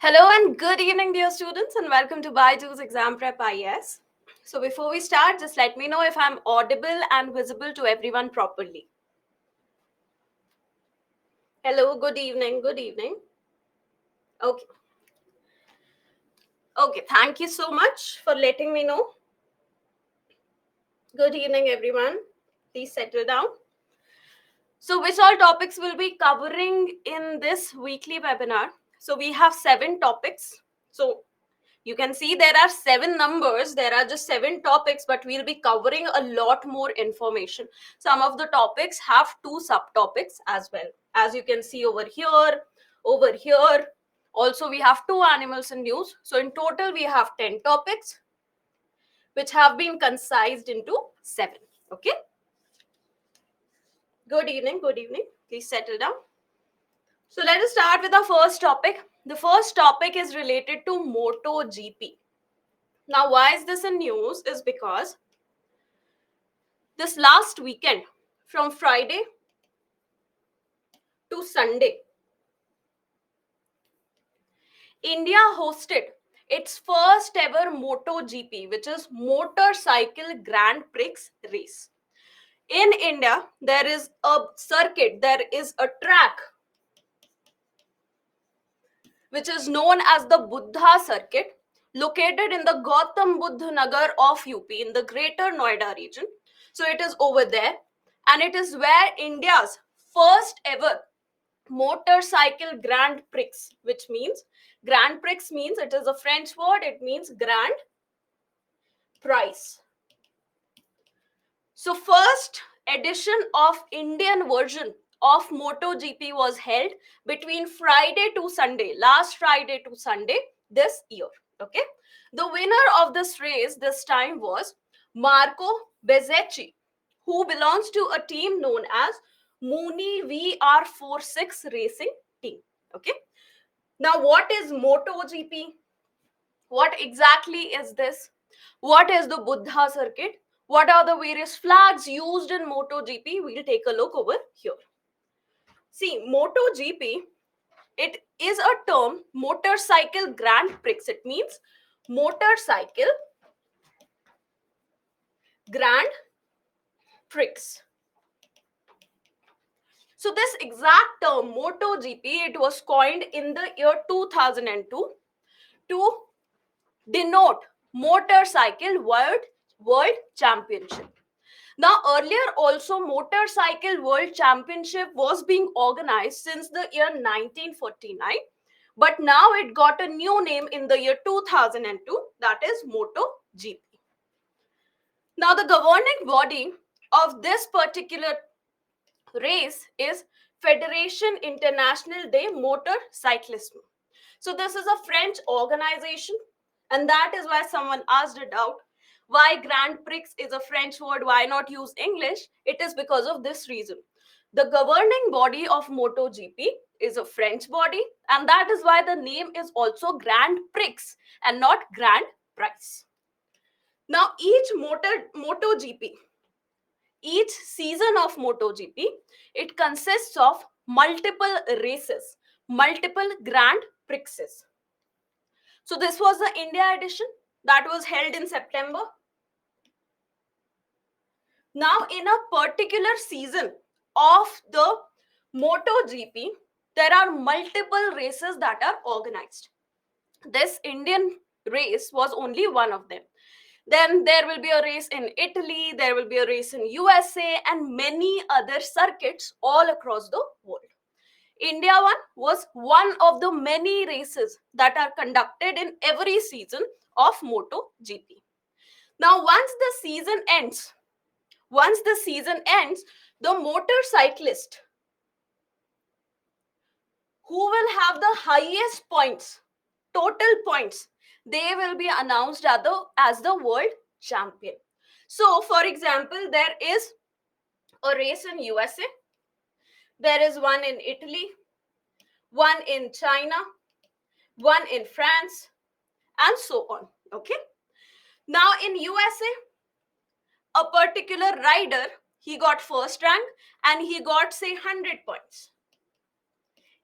Hello and good evening, dear students, and welcome to Baiju's Exam Prep IS. So, before we start, just let me know if I'm audible and visible to everyone properly. Hello, good evening, good evening. Okay, okay, thank you so much for letting me know. Good evening, everyone. Please settle down. So, which all topics will be covering in this weekly webinar? So, we have 7 topics. So, you can see there are 7 numbers, there are just 7 topics, but we'll be covering a lot more information. Some of the topics have 2 subtopics as well. As you can see over here, over here. Also, we have 2 animals in news. So in total, we have 10 topics, which have been concised into 7. Okay. Good evening. Good evening. Please settle down. So let us start with our first topic. The first topic is related to MotoGP. Now, why is this in news? Is because this last weekend, from Friday to Sunday, India hosted its first ever MotoGP, which is Motorcycle Grand Prix race. In India, there is a circuit, there is a track which is known as the Buddha circuit, located in the Gautam Buddha Nagar of UP in the Greater Noida region. So it is over there, and it is where India's first ever motorcycle Grand Prix, which means Grand Prix means it is a French word, it means grand prize. So first edition of Indian version of MotoGP was held between Friday to Sunday, last Friday to Sunday this year. Okay, the winner of this race this time was Marco Bezzecchi, who belongs to a team known as Mooney VR46 Racing Team. Okay, now what is MotoGP? What exactly is this? What is the Buddha circuit? What are the various flags used in MotoGP? We'll take a look over here. See, MotoGP, it is a term, motorcycle Grand Prix. It means motorcycle Grand Prix. So this exact term, MotoGP, it was coined in the year 2002 to denote motorcycle world championship. Now, earlier also Motorcycle World Championship was being organized since the year 1949, but now it got a new name in the year 2002, that is MotoGP. Now, the governing body of this particular race is Fédération Internationale des Motorcyclisme. So this is a French organization, and that is why someone asked it out. Why Grand Prix is a French word? Why not use English? It is because of this reason. The governing body of MotoGP is a French body, and that is why the name is also Grand Prix and not Grand Prize. Now, each MotoGP, each season of MotoGP, it consists of multiple races, multiple Grand Prixes. So this was the India edition that was held in September. Now, in a particular season of the MotoGP, there are multiple races that are organized. This Indian race was only one of them. Then there will be a race in Italy, there will be a race in USA, and many other circuits all across the world. India one was one of the many races that are conducted in every season of MotoGP. Now, once the season ends, the motorcyclist who will have the highest points, total points, they will be announced as the world champion. So, for example, there is a race in USA, there is one in Italy, one in China, one in France, and so on. Okay. Now, in USA, a particular rider, he got first rank and he got say 100 points.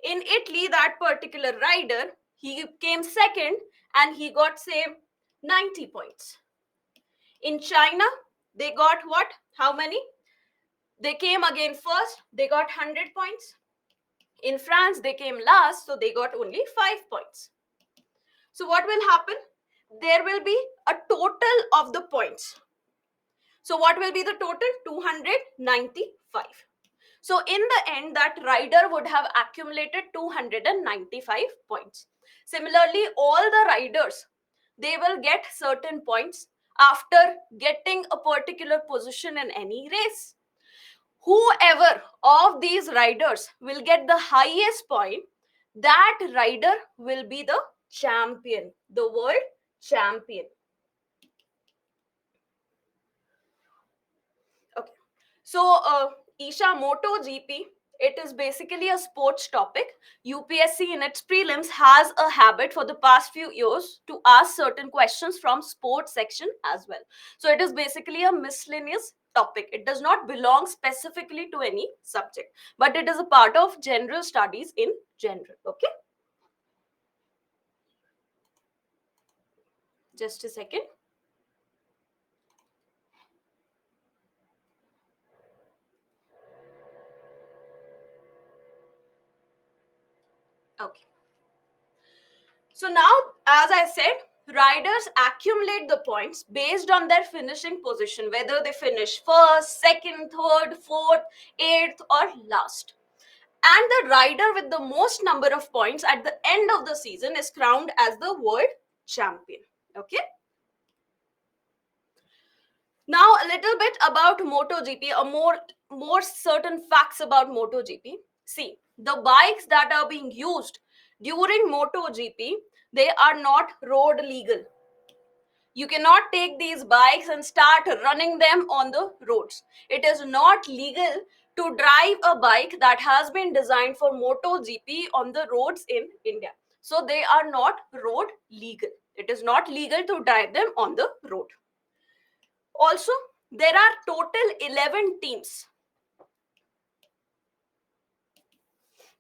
In Italy, that particular rider, he came second and he got, say, 90 points. In China, they got what? How many? They came again first, they got 100 points. In France, they came last, so they got only 5 points. So what will happen? There will be a total of the points. So what will be the total? 295. So in the end, that rider would have accumulated 295 points. Similarly, all the riders, they will get certain points after getting a particular position in any race. Whoever of these riders will get the highest point, that rider will be the champion, the world champion. Okay. So, Isha, MotoGP, it is basically a sports topic. UPSC in its prelims has a habit for the past few years to ask certain questions from sports section as well. So it is basically a miscellaneous topic. It does not belong specifically to any subject, but it is a part of general studies in general. Okay. Just a second. Okay. So now, as I said, riders accumulate the points based on their finishing position, whether they finish first, second, third, fourth, eighth, or last. And the rider with the most number of points at the end of the season is crowned as the world champion. Okay. Now, a little bit about MotoGP, more certain facts about MotoGP. See, the bikes that are being used during MotoGP, they are not road legal. You cannot take these bikes and start running them on the roads. It is not legal to drive a bike that has been designed for MotoGP on the roads in India. So they are not road legal. It is not legal to drive them on the road. Also, there are total 11 teams.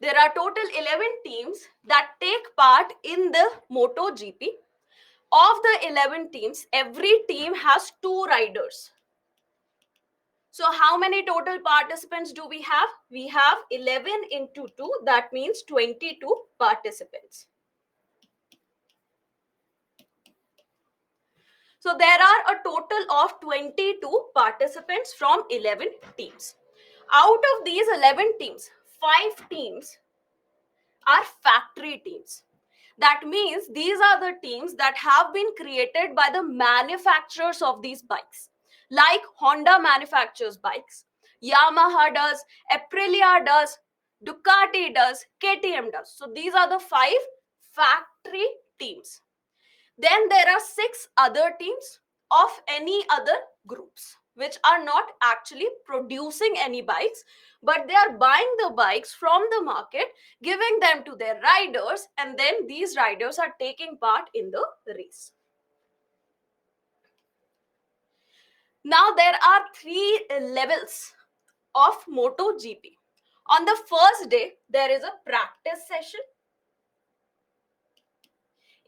There are total 11 teams that take part in the MotoGP. Of the 11 teams, every team has 2 riders. So how many total participants do we have? We have 11 into 2, that means 22 participants. So there are a total of 22 participants from 11 teams. Out of these 11 teams, 5 teams are factory teams. That means these are the teams that have been created by the manufacturers of these bikes. Like Honda manufactures bikes, Yamaha does, Aprilia does, Ducati does, KTM does. So these are the 5 factory teams. Then there are 6 other teams of any other groups which are not actually producing any bikes, but they are buying the bikes from the market, giving them to their riders, and then these riders are taking part in the race. Now there are 3 levels of MotoGP. On the first day, there is a practice session.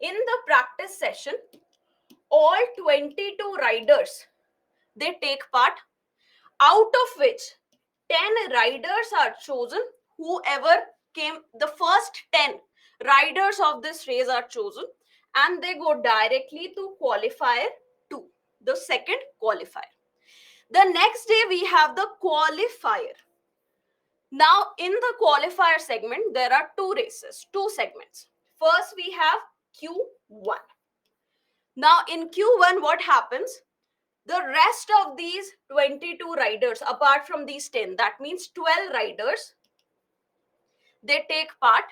In the practice session, all 22 riders, they take part, out of which 10 riders are chosen. Whoever came, the first 10 riders of this race are chosen, and they go directly to qualifier 2, the second qualifier. The next day we have the qualifier. Now in the qualifier segment, there are 2 races, 2 segments. First we have Q1. Now in Q1, what happens? The rest of these 22 riders, apart from these 10, that means 12 riders, they take part.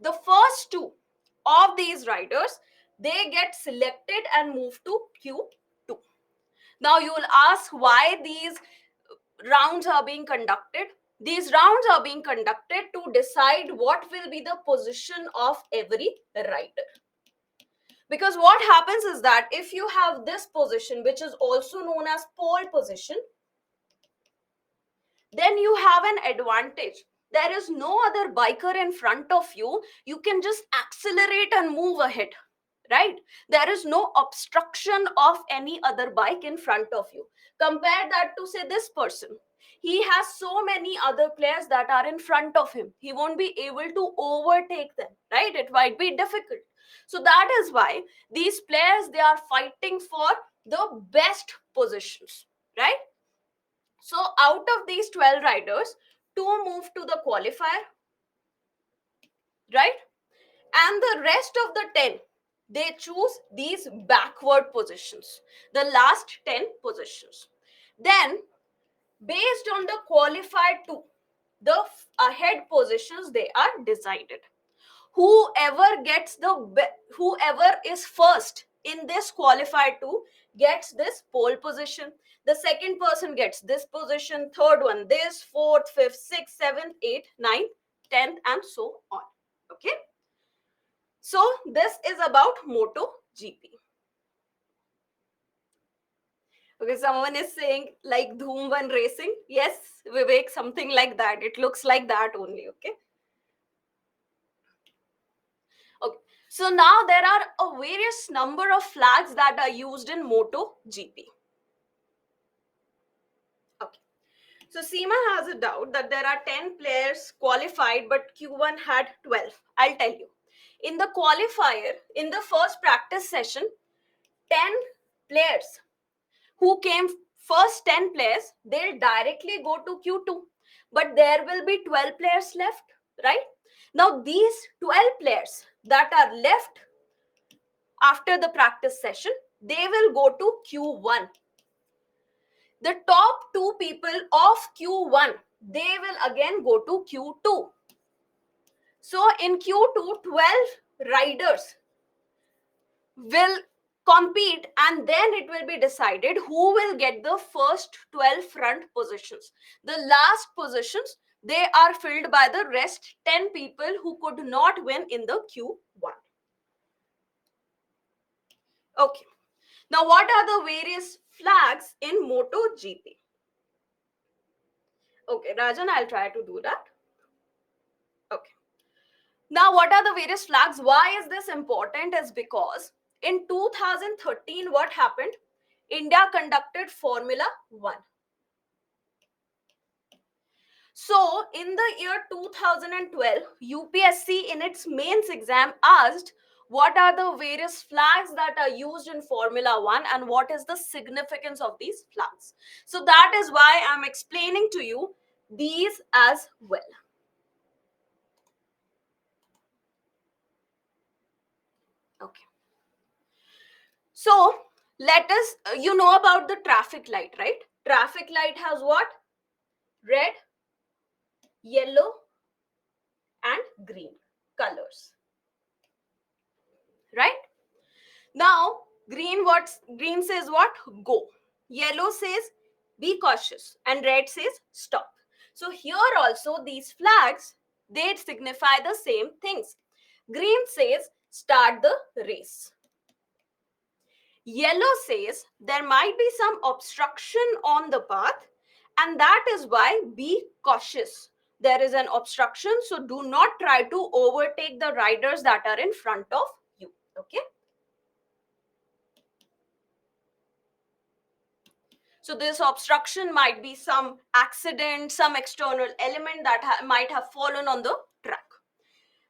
The first 2 of these riders, they get selected and move to Q2. Now you will ask why these rounds are being conducted. These rounds are being conducted to decide what will be the position of every rider. Because what happens is that if you have this position, which is also known as pole position, then you have an advantage. There is no other biker in front of you. You can just accelerate and move ahead, right? There is no obstruction of any other bike in front of you. Compare that to, say, this person. He has so many other players that are in front of him. He won't be able to overtake them, right? It might be difficult. So that is why these players, they are fighting for the best positions, right? So out of these 12 riders, two move to the qualifier, right? And the rest of the 10, they choose these backward positions, the last 10 positions. Then, based on the qualified two, the ahead positions, they are decided. Whoever gets whoever is first in this qualified two gets this pole position. The second person gets this position, third one this, fourth, fifth, sixth, seventh, eighth, ninth, 10th, and so on. Okay. So this is about MotoGP. Okay, someone is saying like Dhoom 1 racing. Yes, Vivek, something like that. It looks like that only. Okay. Okay. So now there are a various number of flags that are used in MotoGP. Okay. So Seema has a doubt that there are 10 players qualified, but Q1 had 12. I'll tell you. In the qualifier, in the first practice session, 10 players who came first 10 players, they'll directly go to Q2. But there will be 12 players left, right? Now, these 12 players that are left after the practice session, they will go to Q1. The top two people of Q1, they will again go to Q2. So in Q2, 12 riders will compete, and then it will be decided who will get the first 12 front positions. The last positions, they are filled by the rest 10 people who could not win in the Q1. Okay. Now, what are the various flags in MotoGP? Okay, Rajan, I'll try to do that. Okay. Now, what are the various flags? Why is this important? Is because in 2013, what happened? India conducted Formula 1. So, in the year 2012, UPSC in its mains exam asked what are the various flags that are used in Formula 1 and what is the significance of these flags. So, that is why I'm explaining to you these as well. Okay. So, let us, you know about the traffic light, right? Traffic light has what? Red, yellow, and green colors, right? Now, green says what? Go. Yellow says be cautious, and red says stop. So here also these flags, they signify the same things. Green says start the race. Yellow says there might be some obstruction on the path, and that is why be cautious. There is an obstruction, so do not try to overtake the riders that are in front of you. Okay. So this obstruction might be some accident, some external element that might have fallen on the track.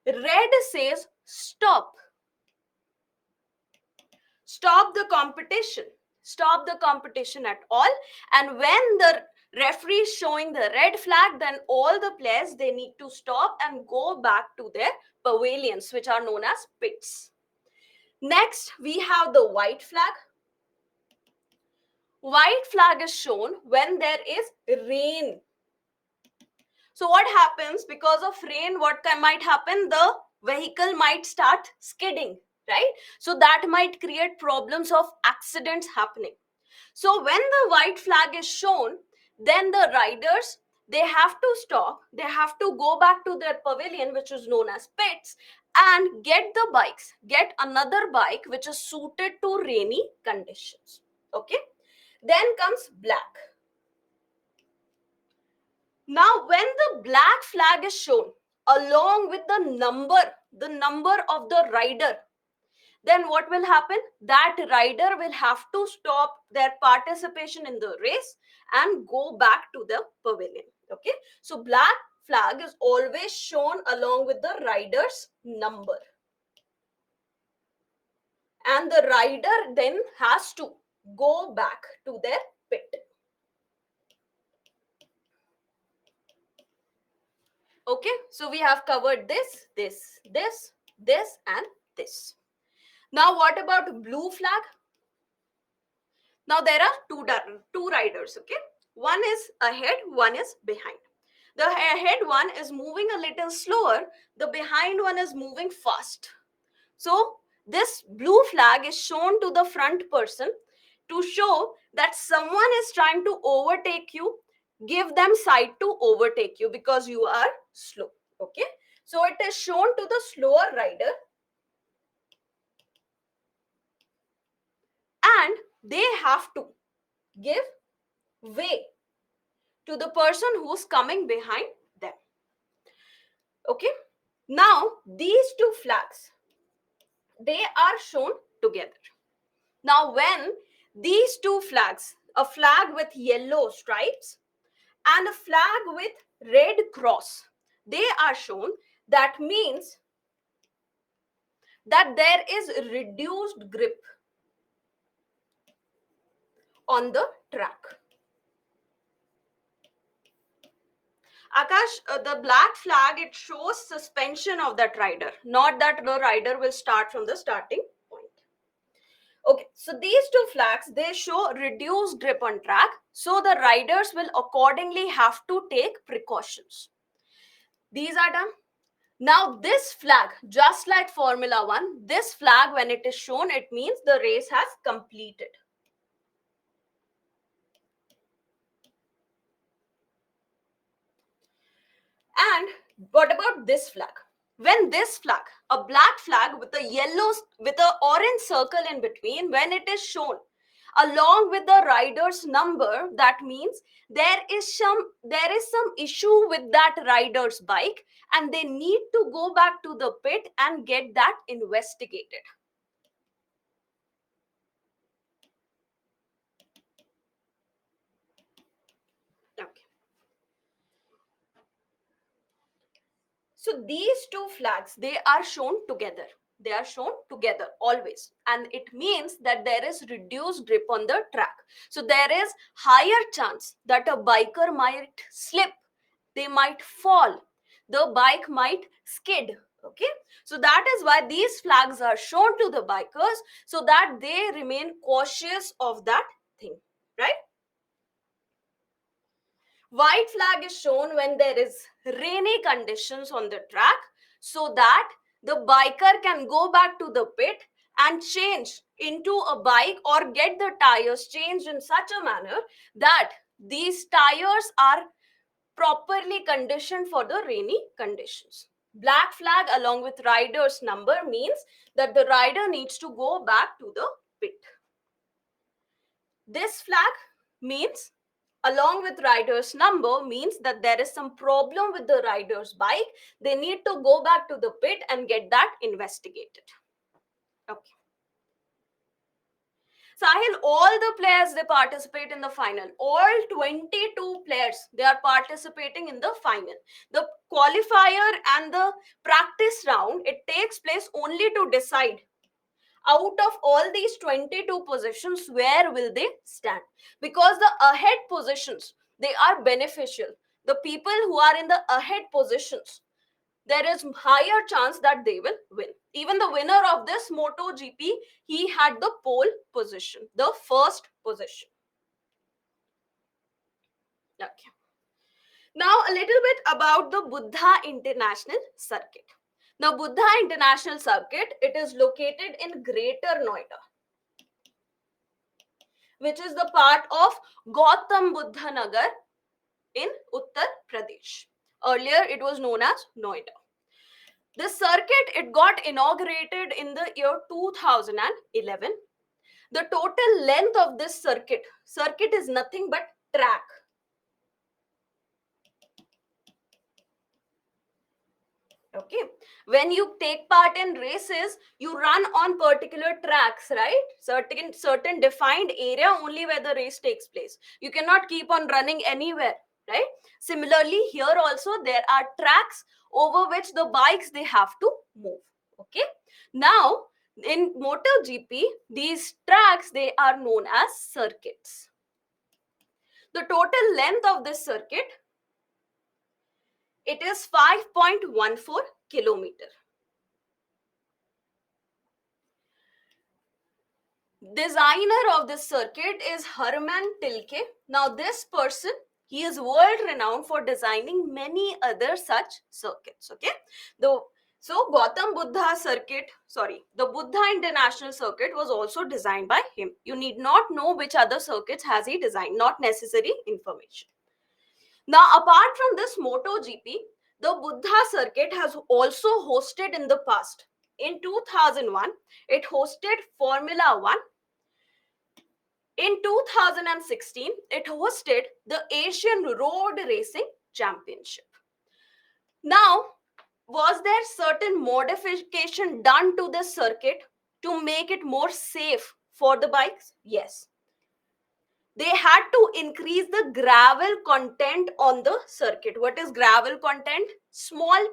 Red says stop. Stop the competition. Stop the competition at all. And when the referee is showing the red flag, then all the players, they need to stop and go back to their pavilions, which are known as pits. Next, we have the white flag. White flag is shown when there is rain. So what happens because of rain? What might happen? The vehicle might start skidding, right? So that might create problems of accidents happening. So when the white flag is shown, then the riders, they have to stop. They have to go back to their pavilion, which is known as pits, and get the bikes, get another bike which is suited to rainy conditions. Okay. Then comes black. Now when the black flag is shown along with the number of the rider, then what will happen? That rider will have to stop their participation in the race and go back to the pavilion. Okay, so black flag is always shown along with the rider's number, and the rider then has to go back to their pit. Okay, so we have covered this and this. Now what about blue flag? Now there are two riders, okay? One is ahead, one is behind. The ahead one is moving a little slower, the behind one is moving fast. So this blue flag is shown to the front person to show that someone is trying to overtake you. Give them side to overtake you because you are slow. Okay. So it is shown to the slower rider, and they have to give way to the person who's coming behind them. Okay. Now these two flags, they are shown together. Now, when these two flags, a flag with yellow stripes and a flag with red cross, they are shown, that means that there is reduced grip on the track. Akash, the black flag, it shows suspension of that rider, not that the rider will start from the starting point. Okay, so these two flags, they show reduced grip on track, so the riders will accordingly have to take precautions. These are done. Now this flag, just like Formula 1, this flag, when it is shown, it means the race has completed. And what about this flag? When this flag, a black flag with a yellow, with a orange circle in between, when it is shown along with the rider's number, that means there is some issue with that rider's bike, and they need to go back to the pit and get that investigated. Okay. So these two flags, they are shown together. They are shown together always. And it means that there is reduced grip on the track. So there is higher chance that a biker might slip, they might fall, the bike might skid. Okay. So that is why these flags are shown to the bikers, so that they remain cautious of that thing. Right? White flag is shown when there is rainy conditions on the track, so that the biker can go back to the pit and change into a bike or get the tires changed in such a manner that these tires are properly conditioned for the rainy conditions. Black flag along with rider's number means that the rider needs to go back to the pit. This flag means, along with rider's number, means that there is some problem with the rider's bike. They need to go back to the pit and get that investigated. Okay. Sahil, all the players, they participate in the final. All 22 players, they are participating in the final. The qualifier and the practice round, it takes place only to decide, out of all these 22 positions, where will they stand? Because the ahead positions, they are beneficial. The people who are in the ahead positions, there is higher chance that they will win. Even the winner of this MotoGP, he had the pole position, the first position. Okay. Now a little bit about the Buddha International Circuit. Now Buddha International Circuit, it is located in Greater Noida, which is the part of Gautam Buddha Nagar in Uttar Pradesh. Earlier, it was known as Noida. The circuit, it got inaugurated in the year 2011. The total length of this circuit is nothing but track. Okay, when you take part in races, you run on particular tracks, right? Certain defined area only where the race takes place. You cannot keep on running anywhere, right? Similarly, here also there are tracks over which the bikes they have to move. Okay, now in MotoGP, these tracks they are known as circuits. The total length of this circuit, it is 5.14 kilometer. Designer of this circuit is Herman Tilke. Now this person, he is world renowned for designing many other such circuits. Okay, the so Gautam Buddha circuit, the Buddha International Circuit was also designed by him. You need not know which other circuits has he designed, not necessary information. Now apart from this MotoGP, the Buddha circuit has also hosted in the past. In 2001, it hosted Formula 1. In 2016, it hosted the Asian Road Racing Championship. Now, was there certain modification done to the circuit to make it more safe for the bikes? Yes. They had to increase the gravel content on the circuit. What is gravel content? Small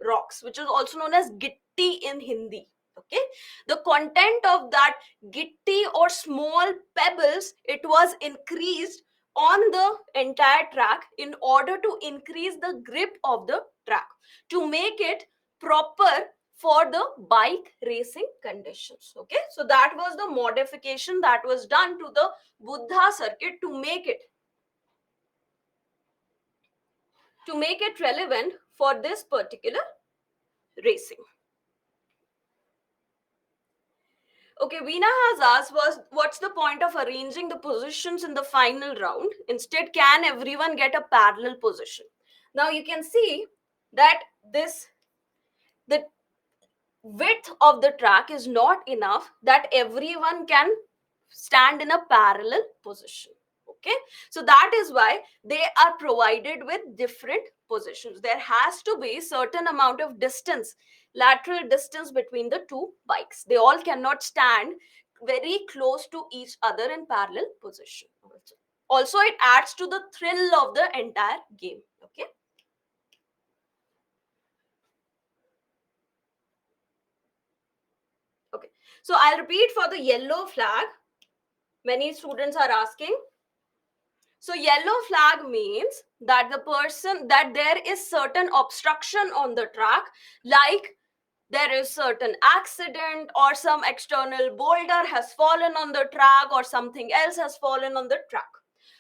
rocks, which is also known as gitti in Hindi. Okay, the content of that gitti or small pebbles, it was increased on the entire track in order to increase the grip of the track, to make it proper for the bike racing conditions. Okay, so that was the modification that was done to the Buddha circuit to make it relevant for this particular racing. Okay, Veena has asked, what's the point of arranging the positions in the final round? Instead, can everyone get a parallel position? Now you can see that the width of the track is not enough that everyone can stand in a parallel position. Okay, so that is why they are provided with different positions. There has to be certain amount of distance, lateral distance between the two bikes. They all cannot stand very close to each other in parallel position. Also, it adds to the thrill of the entire game. Okay, okay, so I'll repeat for the yellow flag. Many students are asking. So yellow flag means that there is certain obstruction on the track, like there is certain accident or some external boulder has fallen on the track or something else has fallen on the track.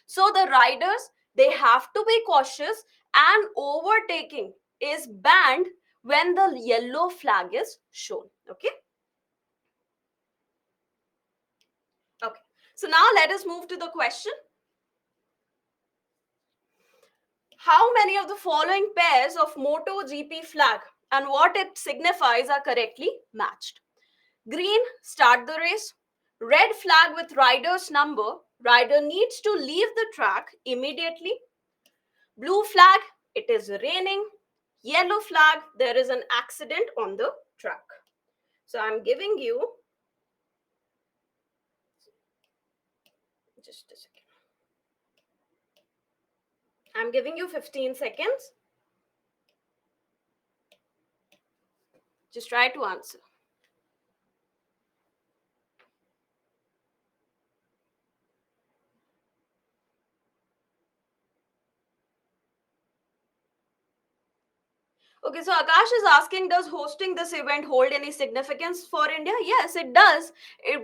So the riders, they have to be cautious, and overtaking is banned when the yellow flag is shown. Okay. Okay. So now let us move to the question. How many of the following pairs of MotoGP flag and what it signifies are correctly matched? Green, start the race. Red flag with rider's number, rider needs to leave the track immediately. Blue flag, it is raining. Yellow flag, there is an accident on the track. So I'm giving you, just a second. I'm giving you 15 seconds. Just try to answer. Okay, so Akash is asking, does hosting this event hold any significance for India? Yes, it does.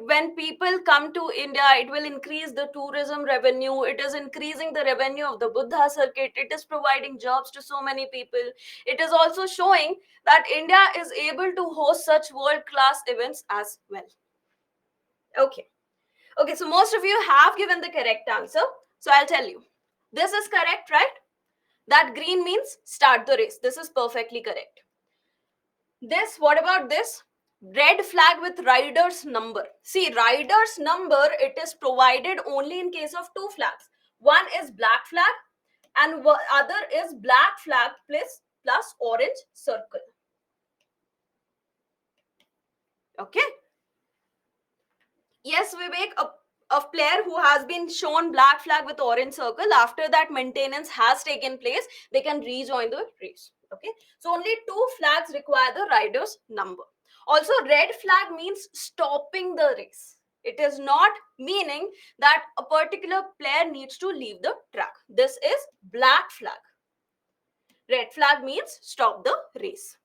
When people come to India, it will increase the tourism revenue. It is increasing the revenue of the Buddha circuit. It is providing jobs to so many people. It is also showing that India is able to host such world-class events as well. Okay. Okay, so most of you have given the correct answer. So I'll tell you. This is correct, right? That green means start the race. This is perfectly correct. This, what about this? Red flag with rider's number. See, rider's number, it is provided only in case of two flags. One is black flag and other is black flag plus orange circle. Okay. Yes, Vivek, a player who has been shown black flag with orange circle, after that maintenance has taken place, they can rejoin the race. Okay. So only two flags require the rider's number. Also, red flag means stopping the race. It is not meaning that a particular player needs to leave the track. This is black flag. Red flag means stop the race.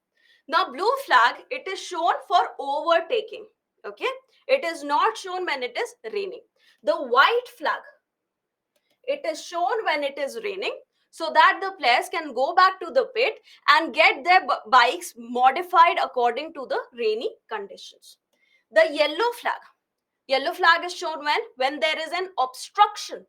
Now, blue flag, it is shown for overtaking. Okay. It is not shown when it is raining. The white flag, it is shown when it is raining so that the players can go back to the pit and get their bikes modified according to the rainy conditions. The yellow flag is shown when there is an obstruction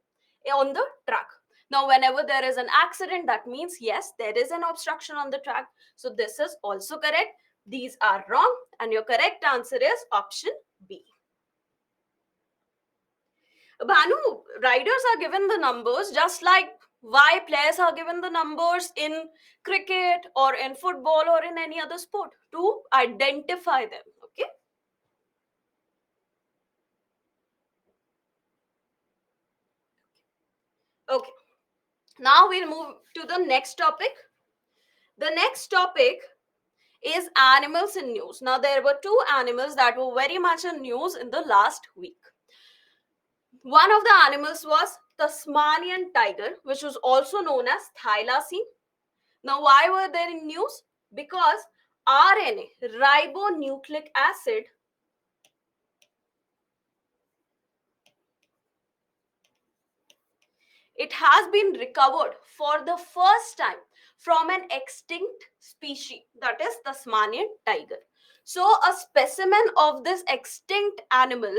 on the track. Now, whenever there is an accident, that means yes, there is an obstruction on the track. So this is also correct. These are wrong, and your correct answer is option B. Bhanu, riders are given the numbers just like why players are given the numbers in cricket or in football or in any other sport to identify them. Okay. Okay. Now we'll move to the next topic. The next topic is animals in news. Now there were two animals that were very much in news in the last week. One of the animals was Tasmanian tiger, which was also known as thylacine. Now, why were they in news? Because RNA, ribonucleic acid, it has been recovered for the first time from an extinct species, that is Tasmanian tiger. So, a specimen of this extinct animal,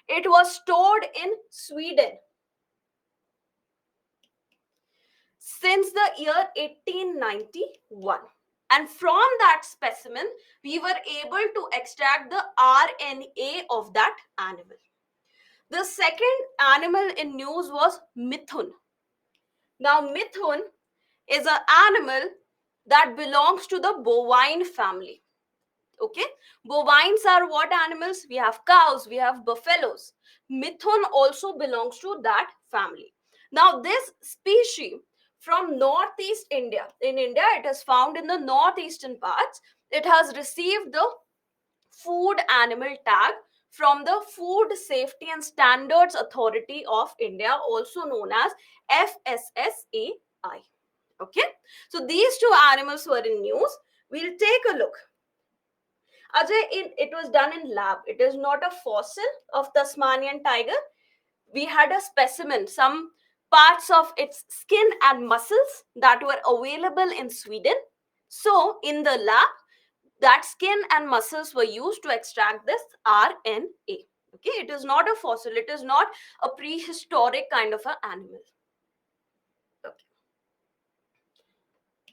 it was stored in Sweden since the year 1891. And from that specimen, we were able to extract the RNA of that animal. The second animal in news was Mithun. Now, Mithun is an animal that belongs to the bovine family. Okay, bovines are what animals? We have cows, we have buffaloes. Mithun also belongs to that family. Now, this species from northeast India, in India, it is found in the northeastern parts. It has received the food animal tag from the Food Safety and Standards Authority of India, also known as FSSAI. Okay, so these two animals were in news. We'll take a look. Ajay, it was done in lab. It is not a fossil of Tasmanian tiger. We had a specimen, some parts of its skin and muscles that were available in Sweden. So, in the lab, that skin and muscles were used to extract this RNA. Okay, it is not a fossil. It is not a prehistoric kind of an animal. Okay.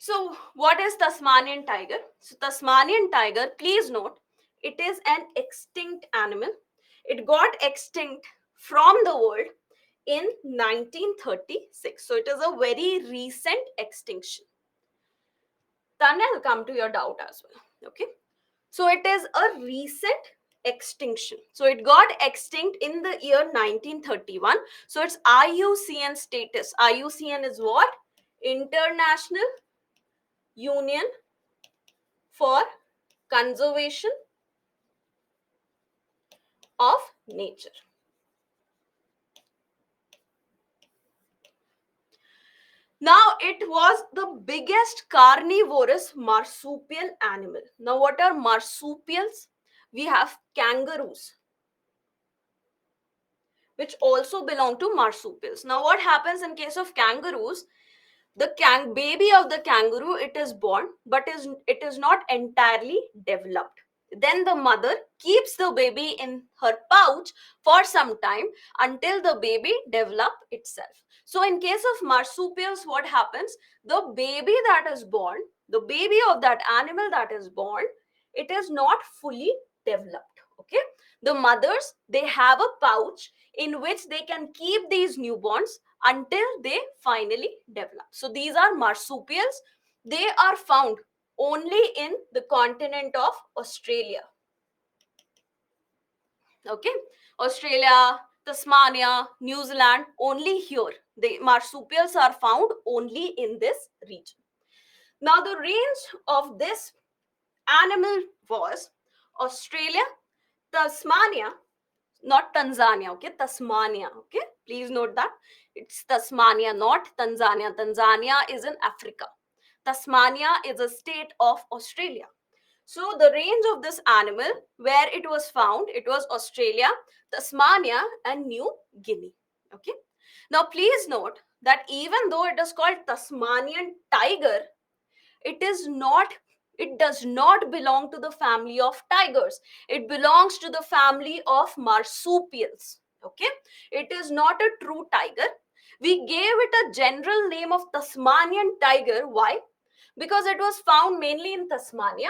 So, what is Tasmanian tiger? So, Tasmanian tiger, please note, it is an extinct animal. It got extinct from the world in 1936. So, it is a very recent extinction. Then I'll come to your doubt as well. Okay. So, it is a recent extinction. So, it got extinct in the year 1931. So, it's IUCN status. IUCN is what? International Union for Conservation of Nature. Now, it was the biggest carnivorous marsupial animal. Now, what are marsupials? We have kangaroos, which also belong to marsupials. Now, what happens in case of kangaroos? The baby of the kangaroo, it is born, but it is not entirely developed. Then the mother keeps the baby in her pouch for some time until the baby develop itself. So in case of marsupials, what happens? The baby that is born, the baby of that animal that is born, it is not fully developed. Okay, the mothers, they have a pouch in which they can keep these newborns until they finally develop. So these are marsupials. They are found only in the continent of Australia. Okay, Australia, Tasmania, New Zealand, only here. The marsupials are found only in this region. Now, the range of this animal was Australia, Tasmania, not Tanzania, okay, Tasmania, okay, please note that it's Tasmania, not Tanzania. Tanzania is in Africa. Tasmania is a state of Australia. So the range of this animal where it was found, it was Australia, Tasmania, and New Guinea. Okay. Now please note that even though it is called Tasmanian tiger, it is not, it does not belong to the family of tigers. It belongs to the family of marsupials. Okay. It is not a true tiger. We gave it a general name of Tasmanian tiger. Why? Because it was found mainly in Tasmania.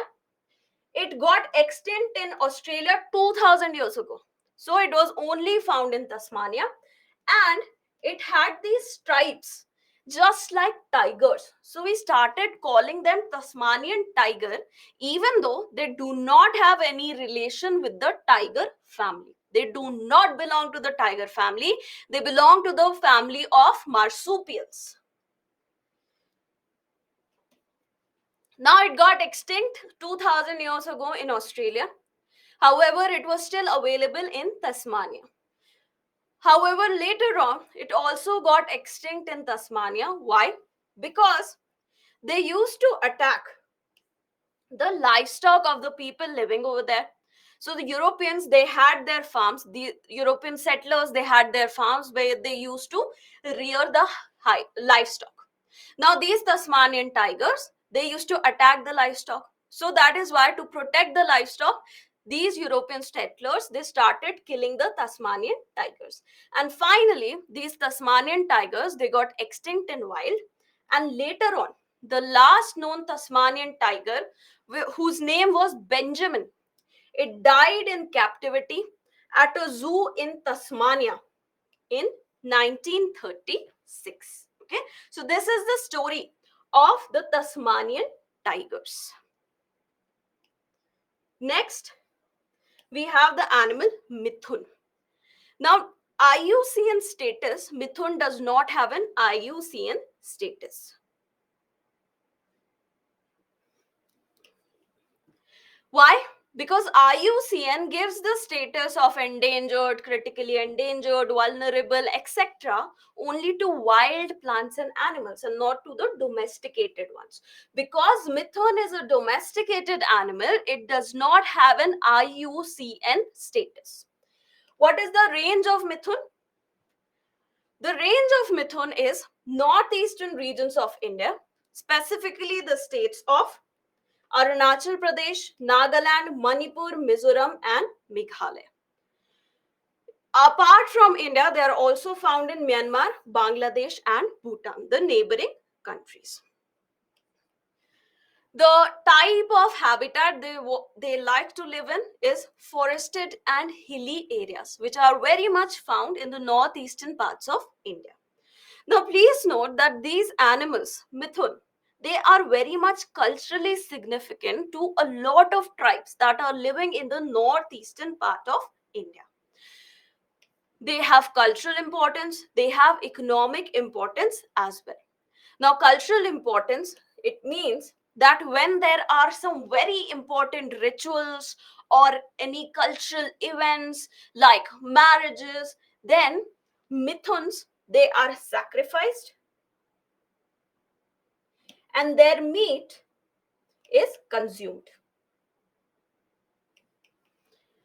It got extinct in Australia 2000 years ago. So it was only found in Tasmania, and it had these stripes just like tigers. So we started calling them Tasmanian tiger, even though they do not have any relation with the tiger family. They do not belong to the tiger family. They belong to the family of marsupials. Now it got extinct 2000 years ago in Australia. However, it was still available in Tasmania. However, later on, it also got extinct in Tasmania. Why? Because they used to attack the livestock of the people living over there. So the Europeans, they had their farms. The European settlers, they had their farms where they used to rear the livestock. Now these Tasmanian tigers, they used to attack the livestock. So that is why, to protect the livestock, these European settlers, they started killing the Tasmanian tigers. And finally, these Tasmanian tigers, they got extinct in wild. And later on, the last known Tasmanian tiger, whose name was Benjamin, it died in captivity at a zoo in Tasmania in 1936. Okay, so this is the story of the Tasmanian tigers. Next, we have the animal Mithun. Now, IUCN status, Mithun does not have an IUCN status. Why? Because IUCN gives the status of endangered, critically endangered, vulnerable, etc. only to wild plants and animals and not to the domesticated ones. Because Mithun is a domesticated animal, it does not have an IUCN status. What is the range of Mithun? The range of Mithun is northeastern regions of India, specifically the states of Arunachal Pradesh, Nagaland, Manipur, Mizoram, and Meghalaya. Apart from India, they are also found in Myanmar, Bangladesh, and Bhutan, the neighboring countries. The type of habitat they like to live in is forested and hilly areas, which are very much found in the northeastern parts of India. Now, please note that these animals, Mithun, they are very much culturally significant to a lot of tribes that are living in the northeastern part of India. They have cultural importance, they have economic importance as well. Now, cultural importance, it means that when there are some very important rituals or any cultural events like marriages, then Mithuns, they are sacrificed and their meat is consumed.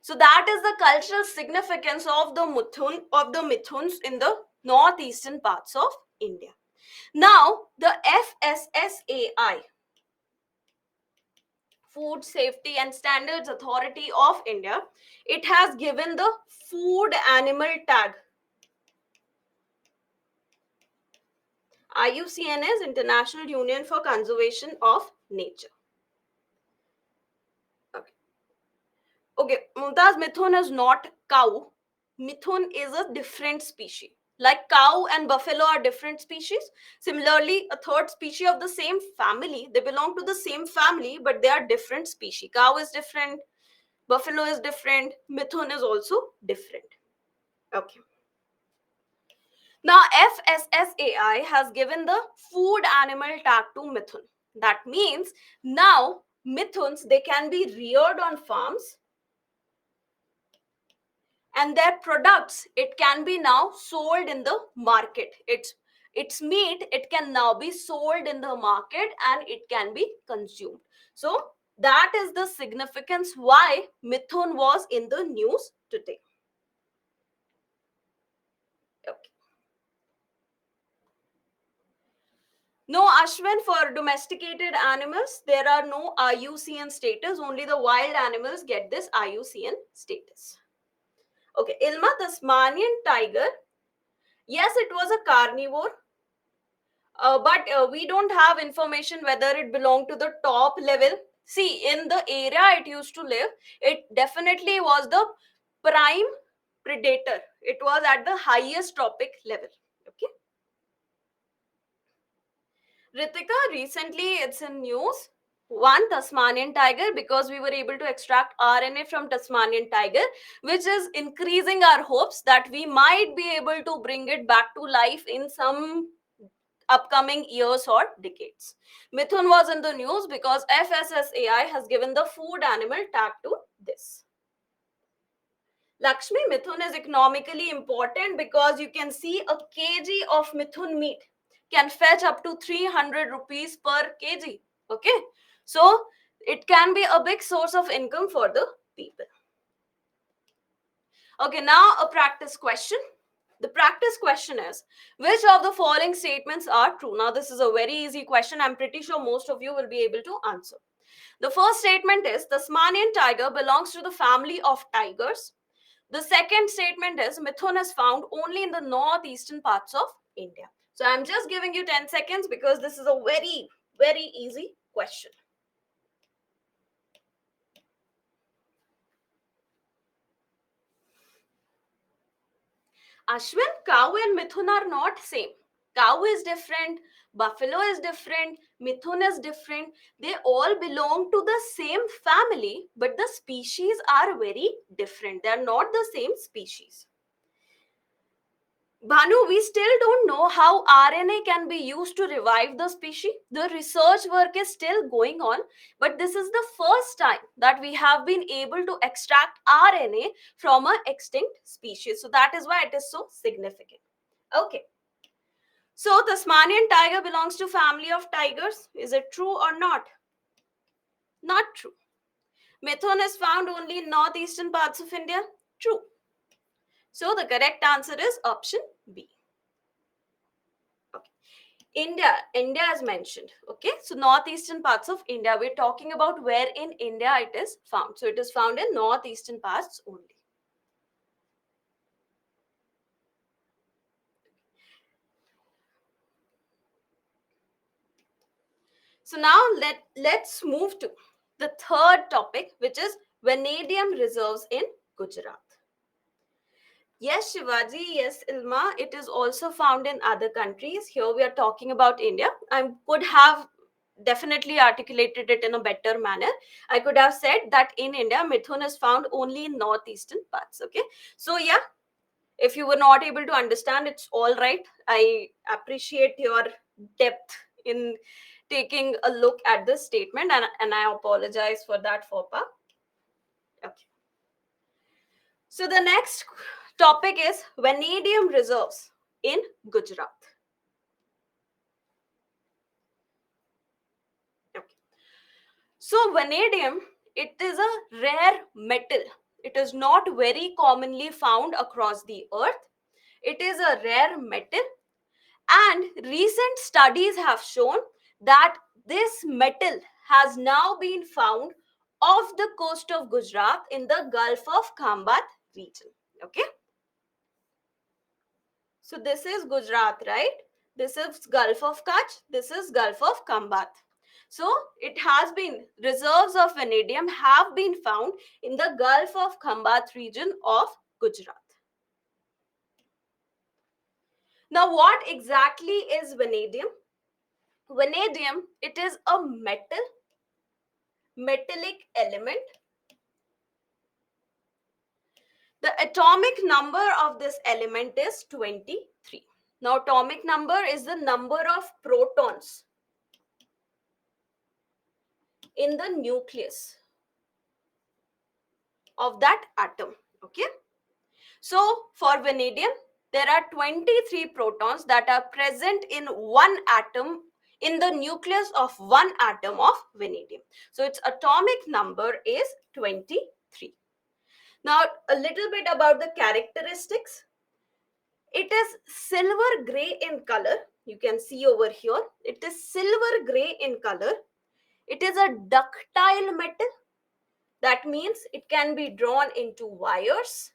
So that is the cultural significance of the Mithuns in the northeastern parts of India. Now, the FSSAI, Food Safety and Standards Authority of India, it has given the food animal tag. IUCN is International Union for Conservation of Nature. Okay. Okay, Mumtaz, Mithun is not cow. Mithun is a different species. Like cow and buffalo are different species. Similarly, a third species of the same family, they belong to the same family, but they are different species. Cow is different, buffalo is different, mithun is also different. Okay. Now, FSSAI has given the food animal tag to mithun. That means now mithuns, they can be reared on farms, and their products, it can be now sold in the market. Its meat, it can now be sold in the market and it can be consumed. So that is the significance why mithun was in the news today. Okay. No, Ashwin, for domesticated animals, there are no IUCN status. Only the wild animals get this IUCN status. Okay, Ilma, Tasmanian tiger. Yes, it was a carnivore, but we don't have information whether it belonged to the top level. See, in the area it used to live, it definitely was the prime predator. It was at the highest tropic level. Okay. Ritika, recently it's in news. One, Tasmanian tiger, because we were able to extract RNA from Tasmanian tiger, which is increasing our hopes that we might be able to bring it back to life in some upcoming years or decades. Mithun was in the news because FSSAI has given the food animal tag to this. Lakshmi, Mithun is economically important because you can see a kg of Mithun meat can fetch up to 300 rupees per kg. Okay, so it can be a big source of income for the people. Okay, now a practice question. The practice question is, which of the following statements are true? Now, this is a very easy question. I'm pretty sure most of you will be able to answer. The first statement is, Tasmanian tiger belongs to the family of tigers. The second statement is, Mithun is found only in the northeastern parts of India. So, I'm just giving you 10 seconds because this is a very, very easy question. Ashwin, cow and Mithun are not same. Cow is different, buffalo is different, Mithun is different. They all belong to the same family, but the species are very different. They are not the same species. Bhanu, we still don't know how RNA can be used to revive the species. The research work is still going on, but this is the first time that we have been able to extract RNA from an extinct species. So that is why it is so significant. Okay. So Tasmanian tiger belongs to family of tigers. Is it true or not? Not true. Mithun is found only in northeastern parts of India. True. So the correct answer is option B. Okay. India is mentioned. Okay, so northeastern parts of India. We're talking about where in India it is found. So it is found in northeastern parts only. So now let's move to the third topic, which is vanadium reserves in Gujarat. Yes, Shivaji, yes, Ilma, it is also found in other countries. Here we are talking about India. I could have definitely articulated it in a better manner. I could have said that in India, Mithun is found only in northeastern parts. Okay. So, yeah, if you were not able to understand, it's all right. I appreciate your depth in taking a look at this statement, and I apologize for that, Fopa. Okay. So the next topic is vanadium reserves in Gujarat. Okay. So vanadium, it is a rare metal. It is not very commonly found across the earth. It is a rare metal, and recent studies have shown that this metal has now been found off the coast of Gujarat in the Gulf of Khambat region. Okay. So this is Gujarat, right? This is Gulf of Kutch. This is Gulf of Khambat. So it has been, reserves of vanadium have been found in the Gulf of Khambat region of Gujarat. Now, what exactly is vanadium? Vanadium, it is a metallic element. The atomic number of this element is 23. Now, atomic number is the number of protons in the nucleus of that atom. Okay. So, for vanadium, there are 23 protons that are present in one atom, in the nucleus of one atom of vanadium. So, its atomic number is 23. Now, a little bit about the characteristics. It is silver gray in color. You can see over here. It is silver gray in color. It is a ductile metal. That means it can be drawn into wires,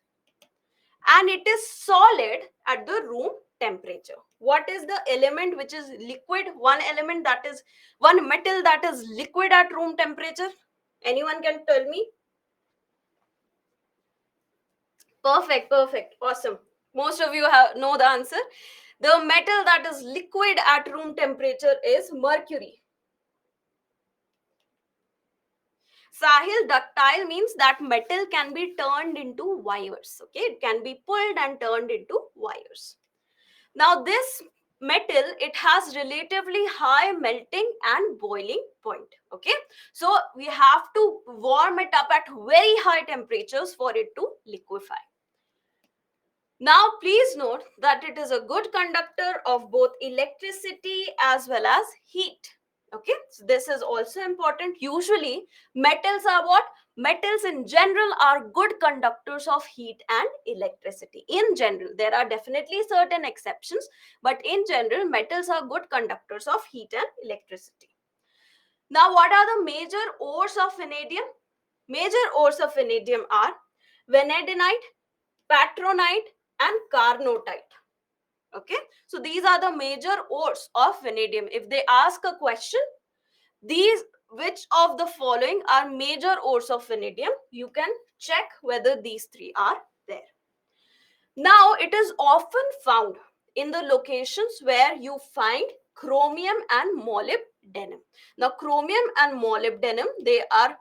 and it is solid at the room temperature. What is the element which is liquid? One element that is, one metal that is liquid at room temperature? Anyone can tell me? Perfect, perfect, awesome. Most of you know the answer. The metal that is liquid at room temperature is mercury. Sahil, ductile means that metal can be turned into wires. Okay, it can be pulled and turned into wires. Now, this metal, it has relatively high melting and boiling point. Okay, so we have to warm it up at very high temperatures for it to liquefy. Now, please note that it is a good conductor of both electricity as well as heat. Okay, so this is also important. Usually, metals are what? Metals in general are good conductors of heat and electricity. In general, there are definitely certain exceptions, but in general, metals are good conductors of heat and electricity. Now, what are the major ores of vanadium? Major ores of vanadium are vanadinite, patronite, and carnotite. Okay, so these are the major ores of vanadium. If they ask a question, these, which of the following are major ores of vanadium, you can check whether these three are there. Now, it is often found in the locations where you find chromium and molybdenum. Now, chromium and molybdenum, they are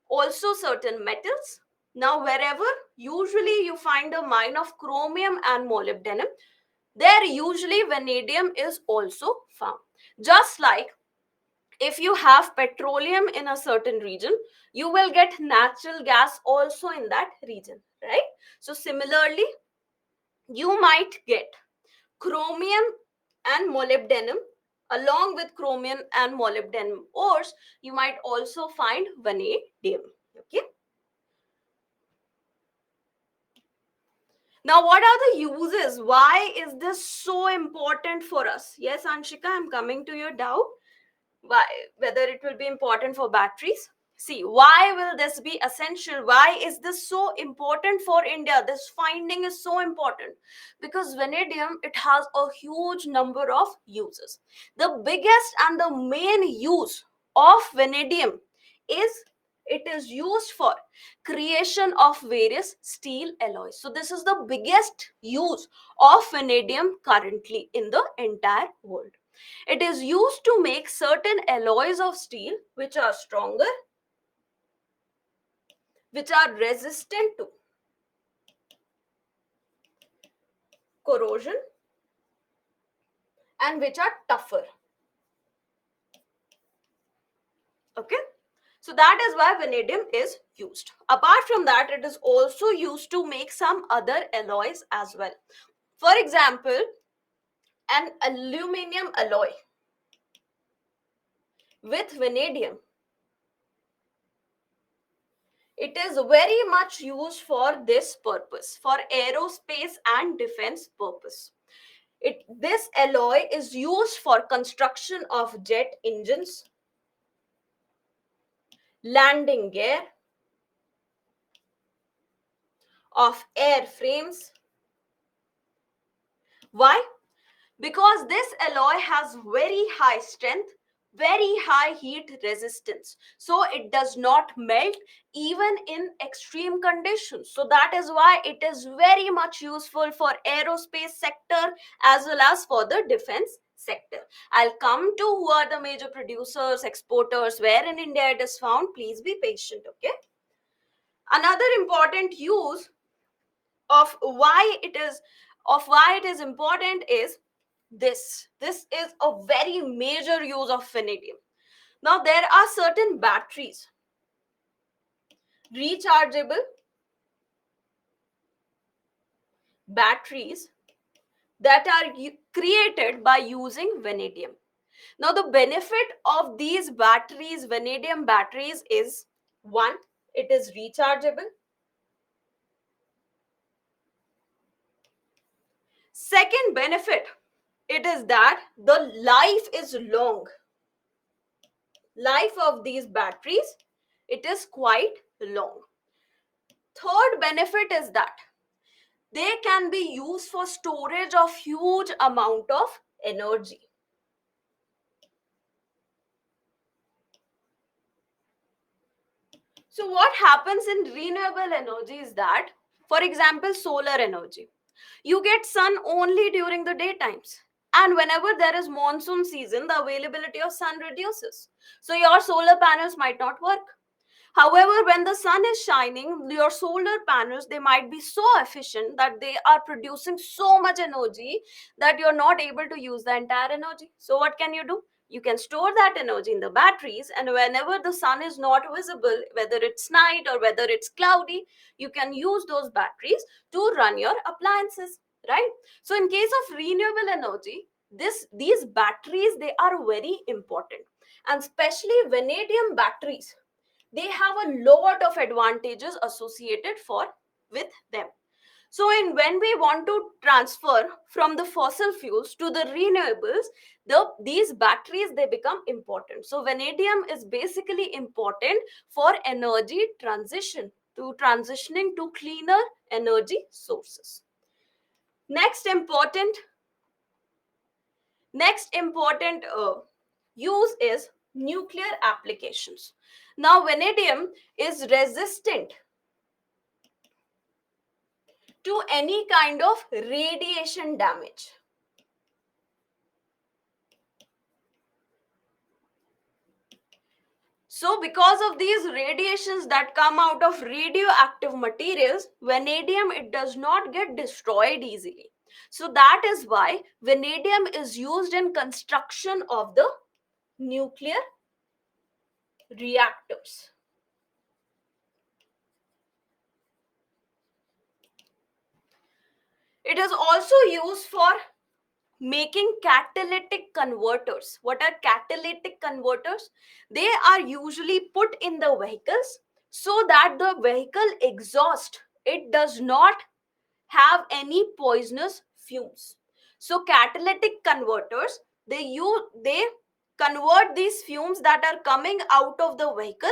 also certain metals. Now, wherever usually you find a mine of chromium and molybdenum, there usually vanadium is also found. Just like if you have petroleum in a certain region, you will get natural gas also in that region, right? So similarly, you might get chromium and molybdenum. Along with chromium and molybdenum ores, you might also find vanadium. Okay. Now, what are the uses? Why is this so important for us? Yes, Anshika, I'm coming to your doubt. Why, whether it will be important for batteries? See, why will this be essential? Why is this so important for India? This finding is so important because vanadium, it has a huge number of uses. The biggest and the main use of vanadium is it is used for creation of various steel alloys. So this is the biggest use of vanadium currently in the entire world. It is used to make certain alloys of steel which are stronger, which are resistant to corrosion, and which are tougher. Okay, so that is why vanadium is used. Apart from that, it is also used to make some other alloys as well. For example, an aluminum alloy with vanadium, it is very much used for this purpose, for aerospace and defense purpose. This alloy is used for construction of jet engines, landing gear, of airframes. Why? Because this alloy has very high strength, very high heat resistance, so it does not melt even in extreme conditions. So that is why it is very much useful for aerospace sector as well as for the defense sector. I'll come to who are the major producers, exporters, where in India it is found. Please be patient, okay? Another important use of why it is important is this is a very major use of vanadium. Now there are certain rechargeable batteries that are created by using vanadium. Now the benefit of these batteries, vanadium batteries, is one, it is rechargeable. Second benefit, it is that the life is long. Life of these batteries, it is quite long. Third benefit is that they can be used for storage of huge amount of energy. So what happens in renewable energy is that, for example, solar energy, you get sun only during the daytimes, and whenever there is monsoon season, the availability of sun reduces, so your solar panels might not work. However, when the sun is shining, your solar panels, they might be so efficient that they are producing so much energy that you're not able to use the entire energy. So what can you do? You can store that energy in the batteries, and whenever the sun is not visible, whether it's night or whether it's cloudy, you can use those batteries to run your appliances, right? So in case of renewable energy, these batteries, they are very important, and especially vanadium batteries, they have a lot of advantages associated for with them. So in when we want to transfer from the fossil fuels to the renewables, these batteries, they become important. So vanadium is basically important for energy transition, to transitioning to cleaner energy sources. Next important use is nuclear applications. Now vanadium is resistant to any kind of radiation damage. So because of these radiations that come out of radioactive materials, vanadium, it does not get destroyed easily. So that is why vanadium is used in construction of the nuclear reactors. It is also used for making catalytic converters. What are catalytic converters? They are usually put in the vehicles so that the vehicle exhaust, it does not have any poisonous fumes. So catalytic converters, they convert these fumes that are coming out of the vehicle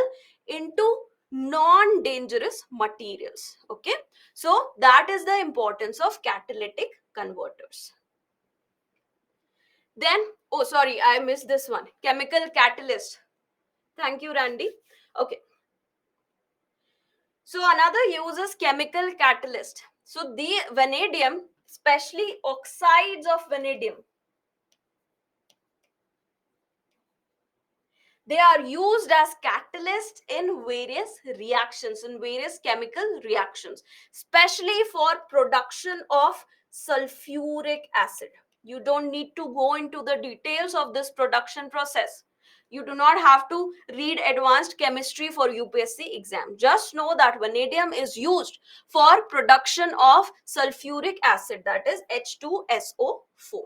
into non-dangerous materials. Okay, so that is the importance of catalytic converters. Then, oh, sorry, I missed this one. Chemical catalyst. Thank you, Randy. Okay. So another use is chemical catalyst. So the vanadium, especially oxides of vanadium, they are used as catalysts in various chemical reactions, especially for production of sulfuric acid. You don't need to go into the details of this production process. You do not have to read advanced chemistry for UPSC exam. Just know that vanadium is used for production of sulfuric acid, that is H2SO4.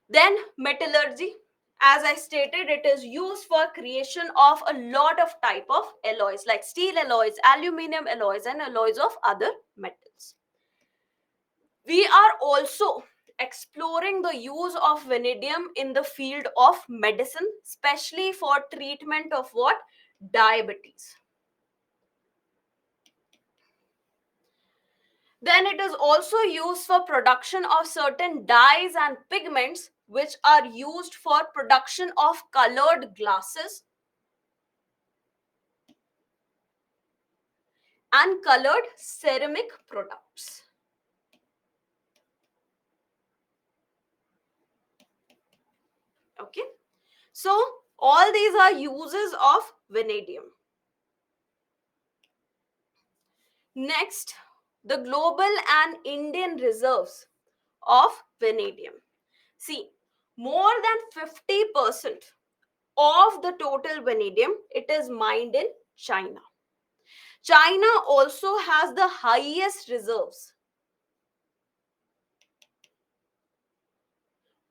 Then metallurgy, as I stated, it is used for creation of a lot of type of alloys like steel alloys, aluminum alloys, and alloys of other metals. We are also exploring the use of vanadium in the field of medicine, especially for treatment of what? Diabetes. Then it is also used for production of certain dyes and pigments which are used for production of colored glasses and colored ceramic products. Okay, so all these are uses of vanadium. Next, the global and Indian reserves of vanadium. See, more than 50% of the total vanadium, it is mined in China. China also has the highest reserves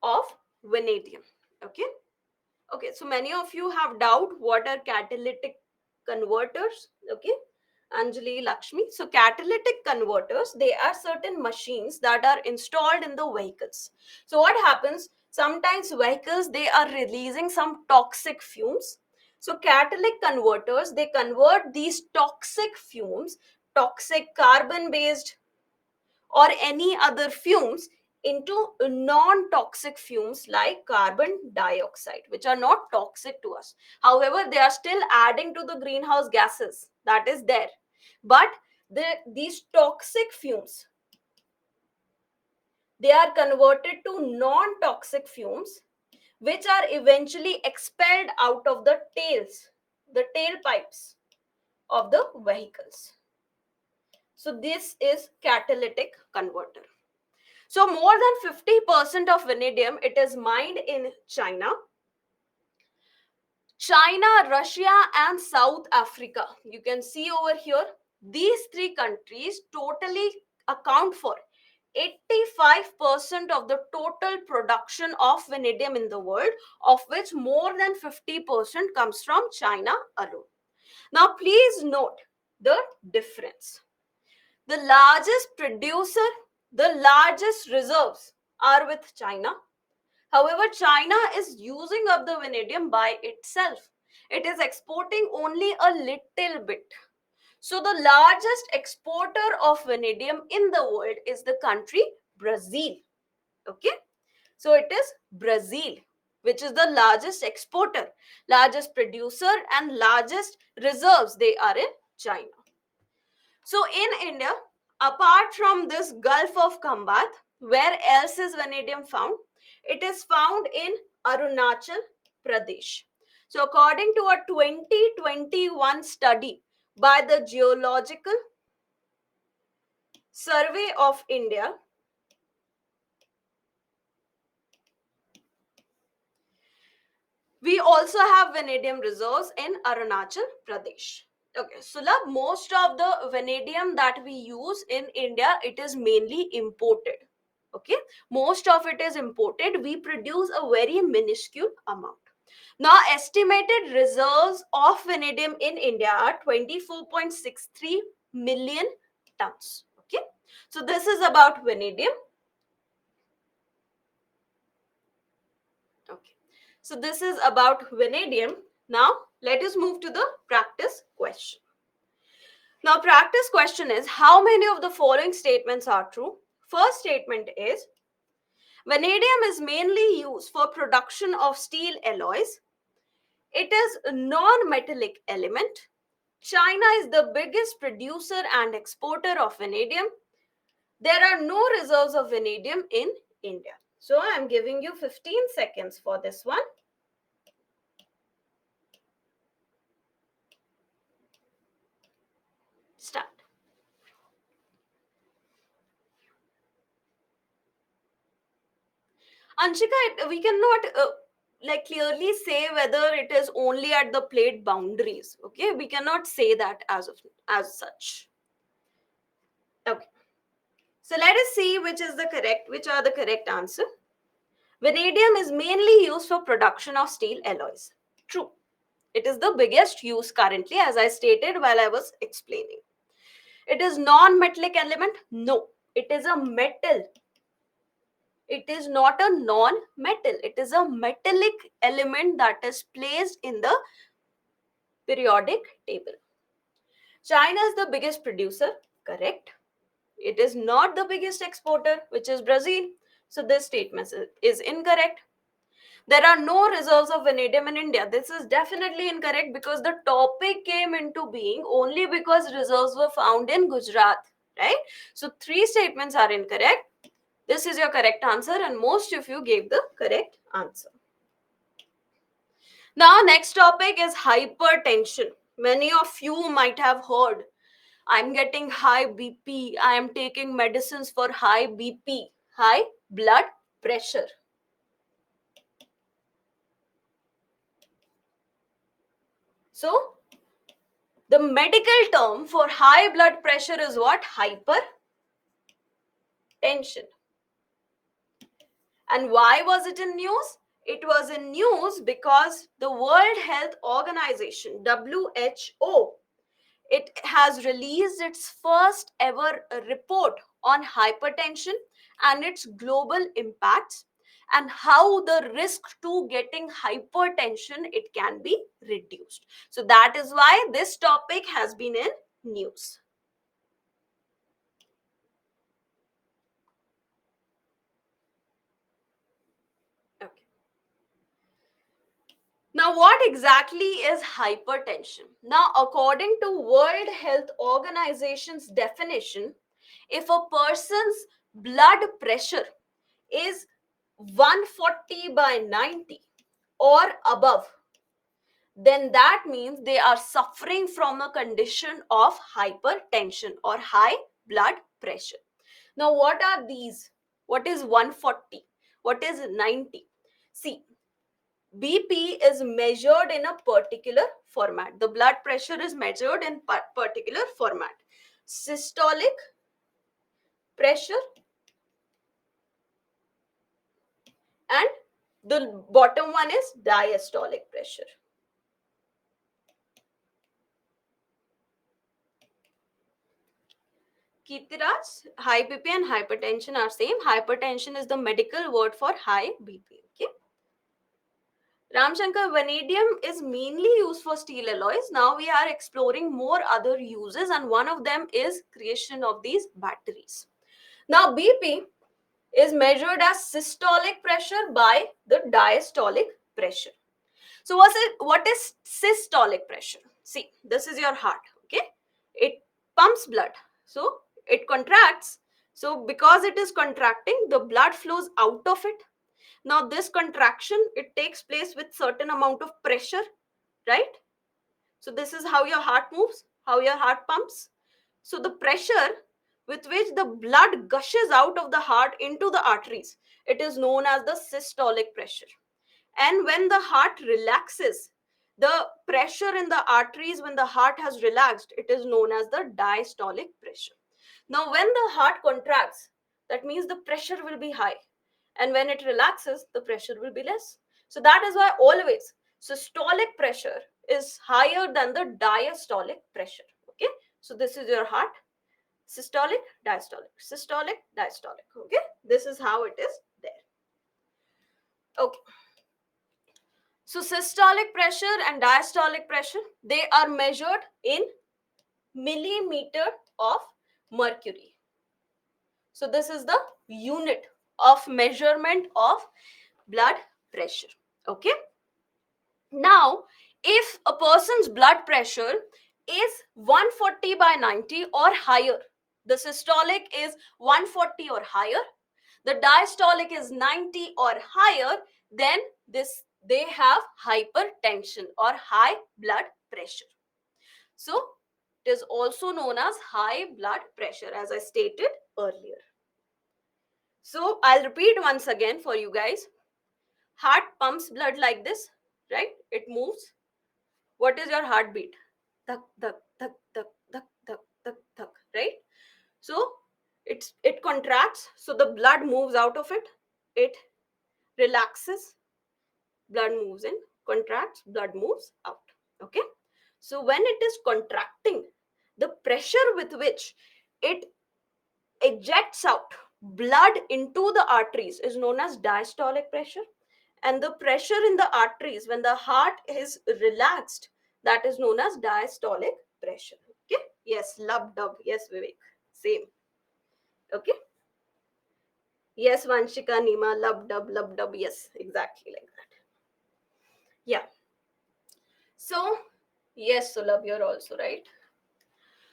of vanadium. Okay. Okay, so many of you have doubt what are catalytic converters. Okay, Anjali, Lakshmi. So catalytic converters, they are certain machines that are installed in the vehicles. So what happens? Sometimes vehicles, they are releasing some toxic fumes. So catalytic converters, they convert these toxic fumes, toxic carbon based or any other fumes into non-toxic fumes like carbon dioxide, which are not toxic to us. However, they are still adding to the greenhouse gases that is there. But these toxic fumes, they are converted to non-toxic fumes, which are eventually expelled out of the tailpipes of the vehicles. So this is catalytic converter. So more than 50% of vanadium, it is mined in China. China, Russia and South Africa. You can see over here, these three countries totally account for 85% of the total production of vanadium in the world, of which more than 50% comes from China alone. Now please note the difference. The largest producer, the largest reserves are with China. However, China is using up the vanadium by itself. It is exporting only a little bit. So the largest exporter of vanadium in the world is the country Brazil. Okay? So it is Brazil, which is the largest exporter, largest producer and largest reserves, they are in China. So in India, apart from this Gulf of Khambat, where else is vanadium found? It is found in Arunachal Pradesh. So according to a 2021 study by the Geological Survey of India, we also have vanadium reserves in Arunachal Pradesh. Okay, so love, most of the vanadium that we use in India, it is mainly imported. Okay, most of it is imported. We produce a very minuscule amount. Now, estimated reserves of vanadium in India are 24.63 million tons. Okay, so this is about vanadium. Okay, so this is about vanadium. Now, let us move to the practice question. Now, practice question is, how many of the following statements are true? First statement is, vanadium is mainly used for production of steel alloys. It is a non-metallic element. China is the biggest producer and exporter of vanadium. There are no reserves of vanadium in India. So I am giving you 15 seconds for this one. Start. Anshika, we cannot like clearly say whether it is only at the plate boundaries. Okay, we cannot say that as such. Okay, so let us see which are the correct answer. Vanadium is mainly used for production of steel alloys. True. It is the biggest use currently, as I stated while I was explaining. It is non-metallic element? No, it is a metal. It is not a non-metal. It is a metallic element that is placed in the periodic table. China is the biggest producer, correct. It is not the biggest exporter, which is Brazil. So this statement is incorrect. There are no reserves of vanadium in India. This is definitely incorrect because the topic came into being only because reserves were found in Gujarat, right? So three statements are incorrect. This is your correct answer, and most of you gave the correct answer. Now, next topic is hypertension. Many of you might have heard, I'm getting high BP, I am taking medicines for high BP, high blood pressure. So, the medical term for high blood pressure is what? Hypertension. And why was it in news? It was in news because the World Health Organization, WHO, it has released its first ever report on hypertension and its global impacts and how the risk to getting hypertension it can be reduced. So that is why this topic has been in news. Okay. Now, what exactly is hypertension? Now, according to World Health Organization's definition, if a person's blood pressure is 140/90 or above, then that means they are suffering from a condition of hypertension or high blood pressure. Now, what are these? What is 140? What is 90? See, BP is measured in a particular format. The blood pressure is measured in particular format. Systolic pressure and the bottom one is diastolic pressure. Kirtiraj, high BP and hypertension are same. Hypertension is the medical word for high BP. Okay. Ramshankar, vanadium is mainly used for steel alloys. Now we are exploring more other uses, and one of them is creation of these batteries. Now BP is measured as systolic pressure by the diastolic pressure. So what is systolic pressure? See, this is your heart, okay? It pumps blood. So it contracts. So because it is contracting, the blood flows out of it. Now this contraction, it takes place with certain amount of pressure, right? So this is how your heart moves, how your heart pumps. So the pressure with which the blood gushes out of the heart into the arteries, it is known as the systolic pressure. And when the heart relaxes, the pressure in the arteries when the heart has relaxed, it is known as the diastolic pressure. Now when the heart contracts, that means the pressure will be high, and when it relaxes, the pressure will be less. So that is why always systolic pressure is higher than the diastolic pressure. Okay, so this is your heart. Systolic, diastolic, systolic, diastolic. Okay, this is how it is there. Okay, so systolic pressure and diastolic pressure, they are measured in millimeter of mercury. So this is the unit of measurement of blood pressure. Okay, now if a person's blood pressure is 140/90 or higher, the systolic is 140 or higher, the diastolic is 90 or higher, then this they have hypertension or high blood pressure. So it is also known as high blood pressure, as I stated earlier. So I'll repeat once again for you guys. Heart pumps blood like this, right? It moves. What is your heartbeat? Thak, thak, thak, thak, thak, thak, thak, thak, right? So it contracts, so the blood moves out of it. It relaxes, blood moves in, contracts, blood moves out. Okay. So when it is contracting, the pressure with which it ejects out blood into the arteries is known as diastolic pressure, and the pressure in the arteries when the heart is relaxed, that is known as diastolic pressure. Okay, yes, lub dub, yes, Vivek, same. Okay, Yes, Vanshika, Nima, lub dub. Yes, exactly like that. Yeah. So, yes, Sulabh, you're also right.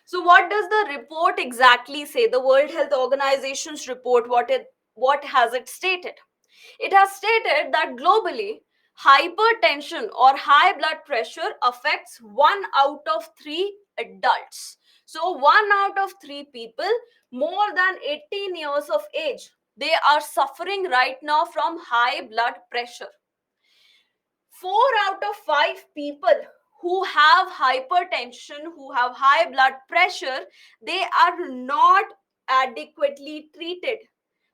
So, what does the report exactly say? The World Health Organization's report, what has it stated? It has stated that globally, hypertension or high blood pressure affects 1 out of 3 adults. So, 1 out of 3 people more than 18 years of age, they are suffering right now from high blood pressure. 4 out of 5 people who have hypertension, who have high blood pressure, they are not adequately treated.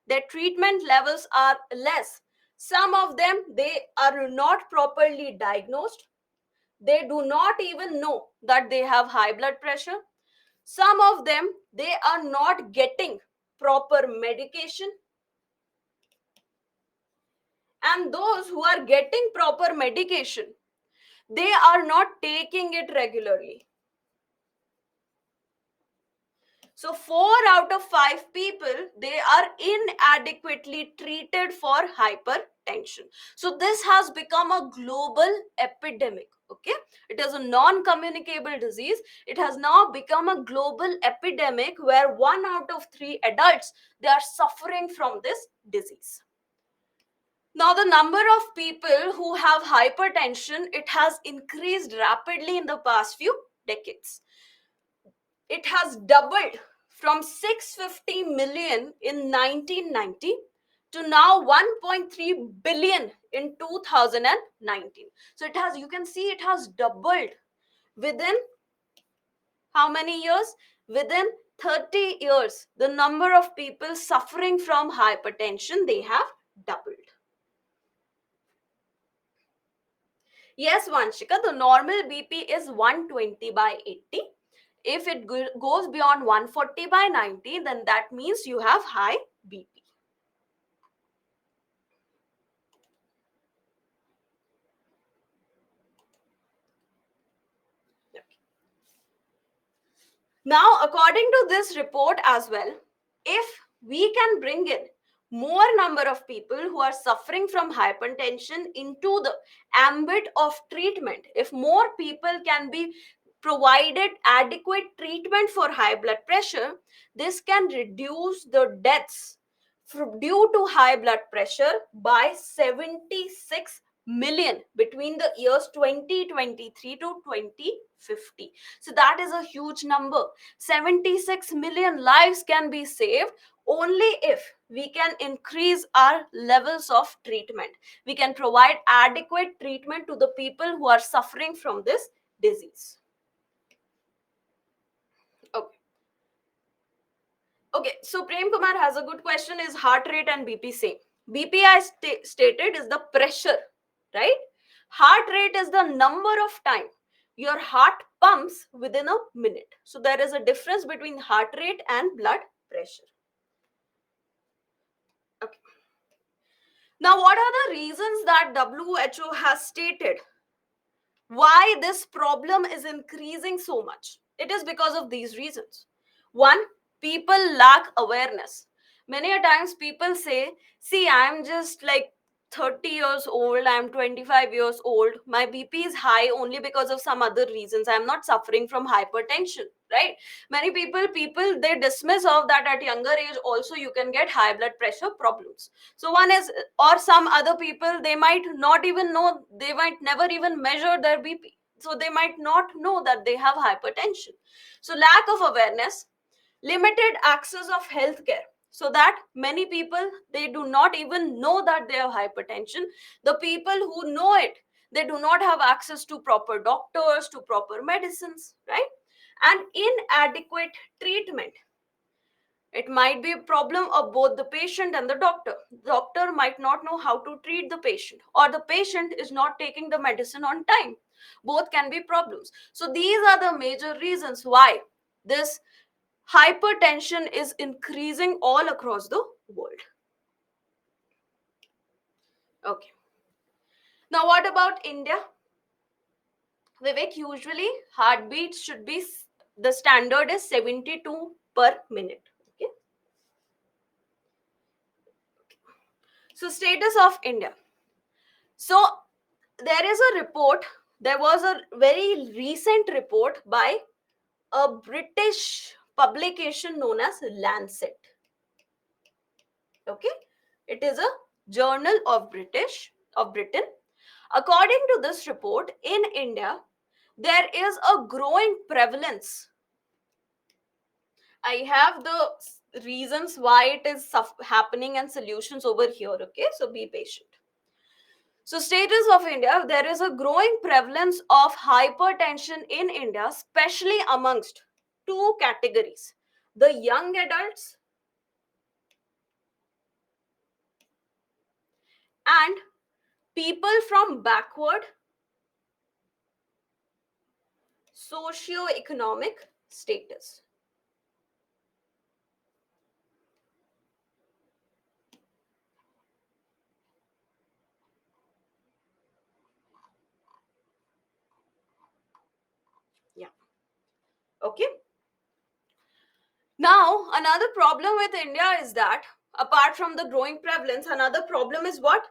Their treatment levels are less. Some of them, they are not properly diagnosed. They do not even know that they have high blood pressure. Some of them, they are not getting proper medication. And those who are getting proper medication, they are not taking it regularly. So 4 out of 5 people, they are inadequately treated for hypertension. So this has become a global epidemic. Okay, it is a non-communicable disease. It has now become a global epidemic where 1 out of 3 adults, they are suffering from this disease. Now, the number of people who have hypertension, it has increased rapidly in the past few decades. It has doubled from 650 million in 1990 to now 1.3 billion in 2019. So it has, you can see, it has doubled within how many years? Within 30 years, the number of people suffering from hypertension, they have doubled. Yes, Vanshika, the normal BP is 120 by 80. If it goes beyond 140 by 90, then that means you have high BP. Now, according to this report as well, if we can bring in more number of people who are suffering from hypertension into the ambit of treatment, if more people can be provided adequate treatment for high blood pressure, this can reduce the deaths due to high blood pressure by 76 million between the years 2023 to 2050. So that is a huge number. 76 million lives can be saved only if we can increase our levels of treatment. We can provide adequate treatment to the people who are suffering from this disease. Okay. Okay, so Prem Kumar has a good question. Is heart rate and BP same? BP, I stated, is the pressure, right? Heart rate is the number of time your heart pumps within a minute. So there is a difference between heart rate and blood pressure. Okay. Now, what are the reasons that WHO has stated why this problem is increasing so much? It is because of these reasons. One, people lack awareness. Many a times people say, see, I'm just like 30 years old, I'm 25 years old, my BP is high only because of some other reasons. I'm not suffering from hypertension, right? Many people they dismiss of that at younger age also you can get high blood pressure problems. So one is, or some other people, they might not even know, they might never even measure their BP, so they might not know that they have hypertension. So lack of awareness, limited access of healthcare, so that many people, they do not even know that they have hypertension. The people who know it, they do not have access to proper doctors, to proper medicines, right? And inadequate treatment. It might be a problem of both the patient and the doctor. Doctor might not know how to treat the patient, or the patient is not taking the medicine on time. Both can be problems. So these are the major reasons why this hypertension is increasing all across the world. Okay. Now what about India? Vivek, usually heartbeat should be, the standard is 72 per minute. Okay. So, status of India. So, there is a report, there was a very recent report by a British publication known as Lancet. Okay, it is a journal of Britain. According to this report, in India, there is a growing prevalence. I have the reasons why it is happening and solutions over here. Okay, so be patient. So, status of India, there is a growing prevalence of hypertension in India, especially amongst two categories: the young adults and people from backward socio-economic status. Yeah. Okay. Now, another problem with India is that apart from the growing prevalence, another problem is what?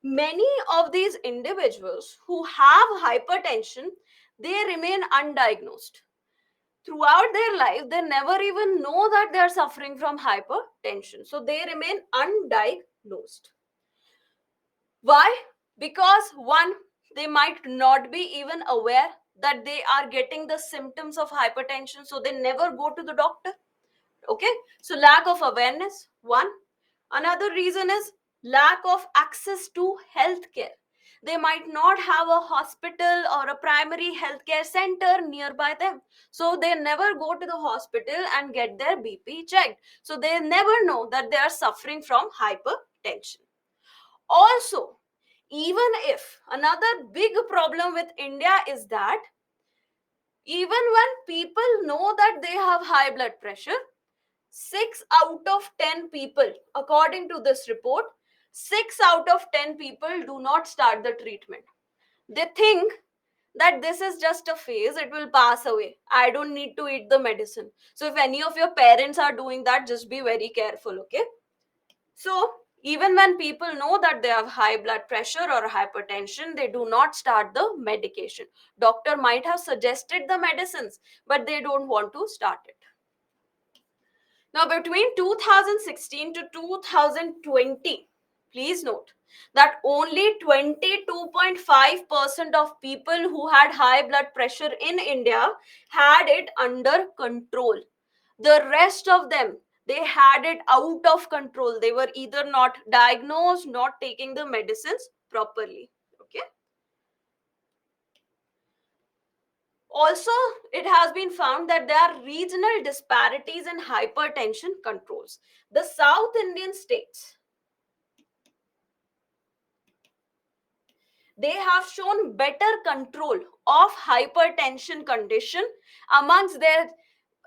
Many of these individuals who have hypertension, they remain undiagnosed. Throughout their life, they never even know that they are suffering from hypertension. So they remain undiagnosed. Why? Because one, they might not be even aware that they are getting the symptoms of hypertension, so they never go to the doctor. Okay, so lack of awareness, one. Another reason is lack of access to healthcare. They might not have a hospital or a primary healthcare center nearby them, so they never go to the hospital and get their BP checked, so they never know that they are suffering from hypertension. Also, even if another big problem with India is that even when people know that they have high blood pressure, 6 out of 10 people, according to this report, 6 out of 10 people do not start the treatment. They think that this is just a phase, it will pass away. I don't need to eat the medicine. So, if any of your parents are doing that, just be very careful, okay? So, even when people know that they have high blood pressure or hypertension, they do not start the medication. Doctor might have suggested the medicines, but they don't want to start it. Now, between 2016 to 2020, please note that only 22.5% of people who had high blood pressure in India had it under control. The rest of them, they had it out of control. They were either not diagnosed, not taking the medicines properly. Okay. Also, it has been found that there are regional disparities in hypertension controls. The South Indian states, they have shown better control of hypertension condition amongst their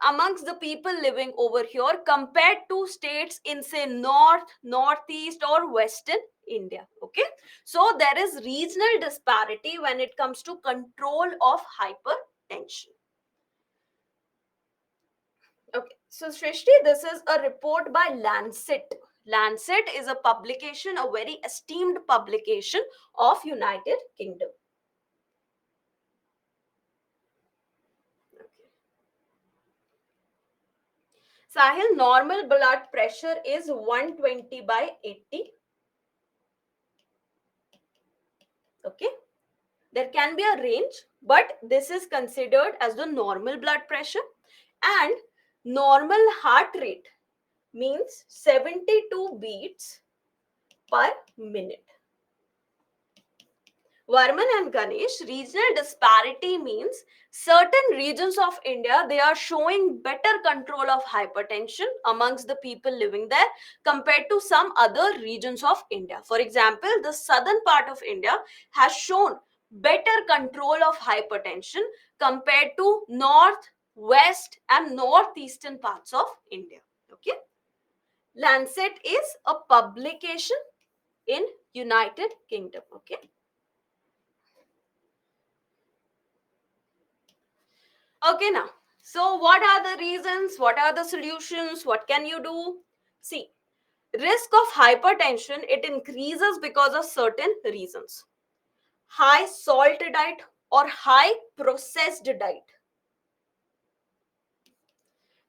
amongst the people living over here compared to states in say north, northeast or western India. Okay, so there is regional disparity when it comes to control of hypertension. Okay, so Shrishti, this is a report by Lancet. Lancet is a publication, a very esteemed publication of United Kingdom. Sahil, normal blood pressure is 120 by 80. Okay, there can be a range, but this is considered as the normal blood pressure. And normal heart rate means 72 beats per minute. Varman and Ganesh, regional disparity means certain regions of India, they are showing better control of hypertension amongst the people living there compared to some other regions of India. For example, the southern part of India has shown better control of hypertension compared to north, west and northeastern parts of India. Okay. Lancet is a publication in United Kingdom. Okay. Okay, now, so what are the reasons? What are the solutions? What can you do? See, Risk of hypertension, it increases because of certain reasons. High salt diet or high processed diet.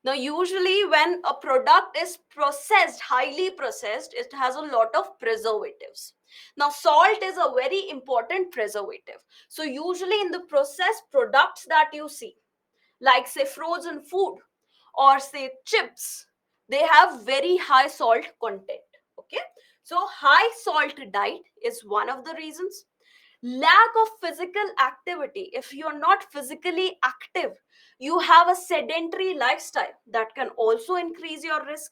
Now, usually when a product is processed, highly processed, it has a lot of preservatives. Now, salt is a very important preservative. So, usually in the processed products that you see, like say frozen food or say chips, they have very high salt content. Okay, so high salt diet is one of the reasons. Lack of physical activity, if you're not physically active, you have a sedentary lifestyle, that can also increase your risk.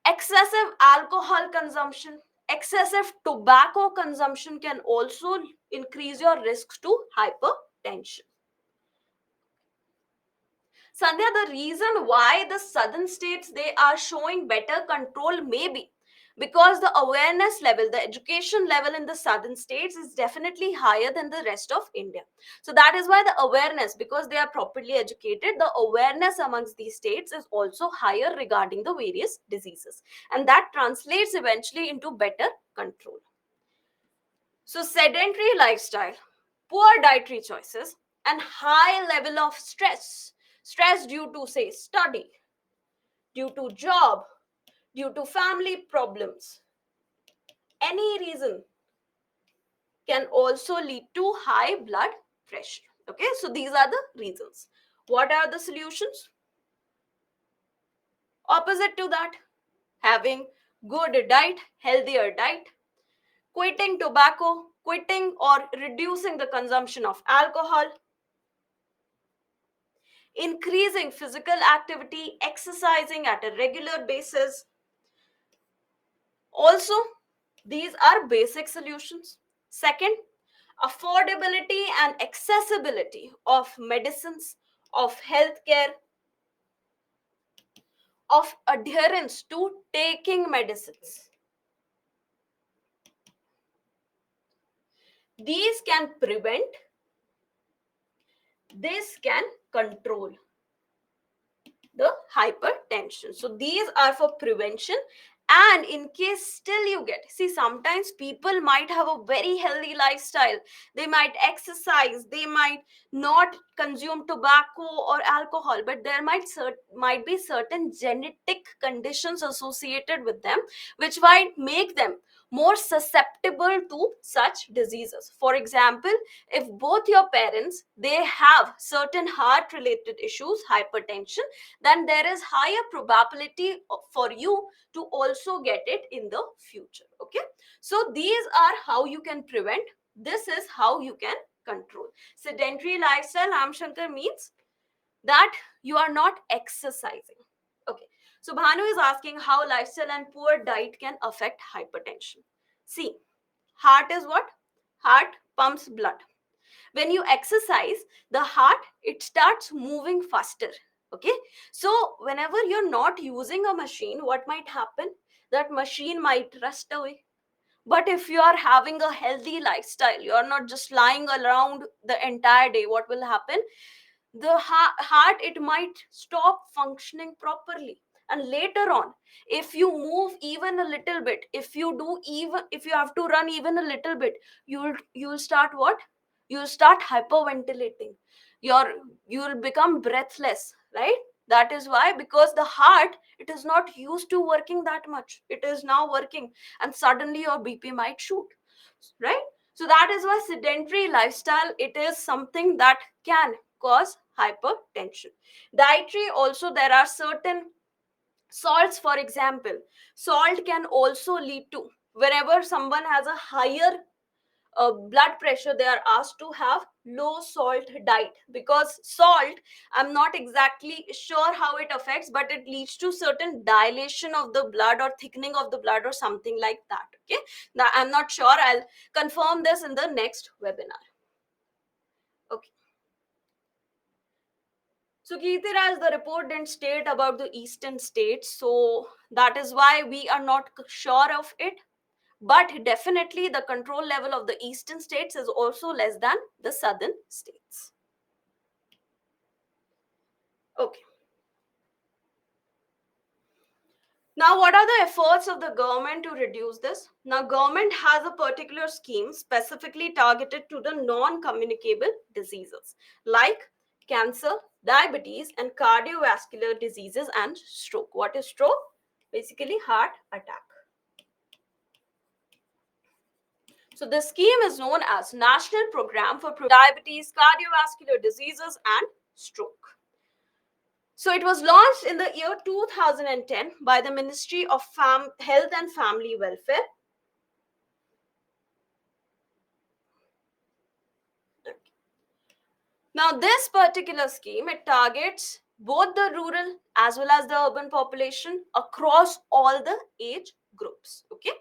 Excessive alcohol consumption, excessive tobacco consumption can also increase your risks to hypertension. Sandhya, the reason why the southern states they are showing better control may be because the awareness level, the education level in the southern states is definitely higher than the rest of India. So that is why the awareness, because they are properly educated, the awareness amongst these states is also higher regarding the various diseases. And that translates eventually into better control. So sedentary lifestyle, poor dietary choices, and high level of stress due to say study, due to job, due to family problems, any reason can also lead to high blood pressure. Okay, so these are the reasons. What are the solutions? Opposite to that, having good diet, healthier diet, quitting tobacco, quitting or reducing the consumption of alcohol, increasing physical activity, exercising at a regular basis. Also, these are basic solutions. Second, affordability and accessibility of medicines, of healthcare, of adherence to taking medicines. These can prevent, this can control the hypertension. So these are for prevention. And in case still you get, see, sometimes people might have a very healthy lifestyle, they might exercise, they might not consume tobacco or alcohol, but there might be certain genetic conditions associated with them which might make them more susceptible to such diseases. For example, if both your parents they have certain heart related issues, hypertension, then there is higher probability for you to also get it in the future. Okay, so these are how you can prevent, this is how you can control. Sedentary lifestyle, Amshankar, means that you are not exercising. Okay, so Bhanu is asking how lifestyle and poor diet can affect hypertension. See, heart is what? Heart pumps blood. When you exercise, the heart it starts moving faster. Okay, so whenever you're not using a machine, what might happen? That machine might rust away. But if you are having a healthy lifestyle, you are not just lying around the entire day, what will happen? The heart it might stop functioning properly. And later on, if you move even a little bit, if you have to run even a little bit, you'll start what? You'll start hyperventilating. your you'll become breathless, right? That is why, because the heart it is not used to working that much, it is now working, and suddenly your BP might shoot, right? So that is why sedentary lifestyle it is something that can cause hypertension. Dietary also, there are certain salts, for example, salt can also lead to, whenever someone has a higher blood pressure, they are asked to have low salt diet, because salt, I'm not exactly sure how it affects, but it leads to certain dilation of the blood or thickening of the blood or something like that. Okay, now I'm not sure, I'll confirm this in the next webinar. Okay, so Kirtiraj, the report didn't state about the eastern states, so that is why we are not sure of it. But definitely the control level of the eastern states is also less than the southern states. Okay. Now, what are the efforts of the government to reduce this? Now, government has a particular scheme specifically targeted to the non-communicable diseases like cancer, diabetes, and cardiovascular diseases and stroke. What is stroke? Basically, heart attack. So, the scheme is known as National Program for Diabetes, Cardiovascular Diseases, and Stroke. So it was launched in the year 2010 by the Ministry of Health and Family Welfare. Now, this particular scheme, it targets both the rural as well as the urban population across all the age groups. Okay.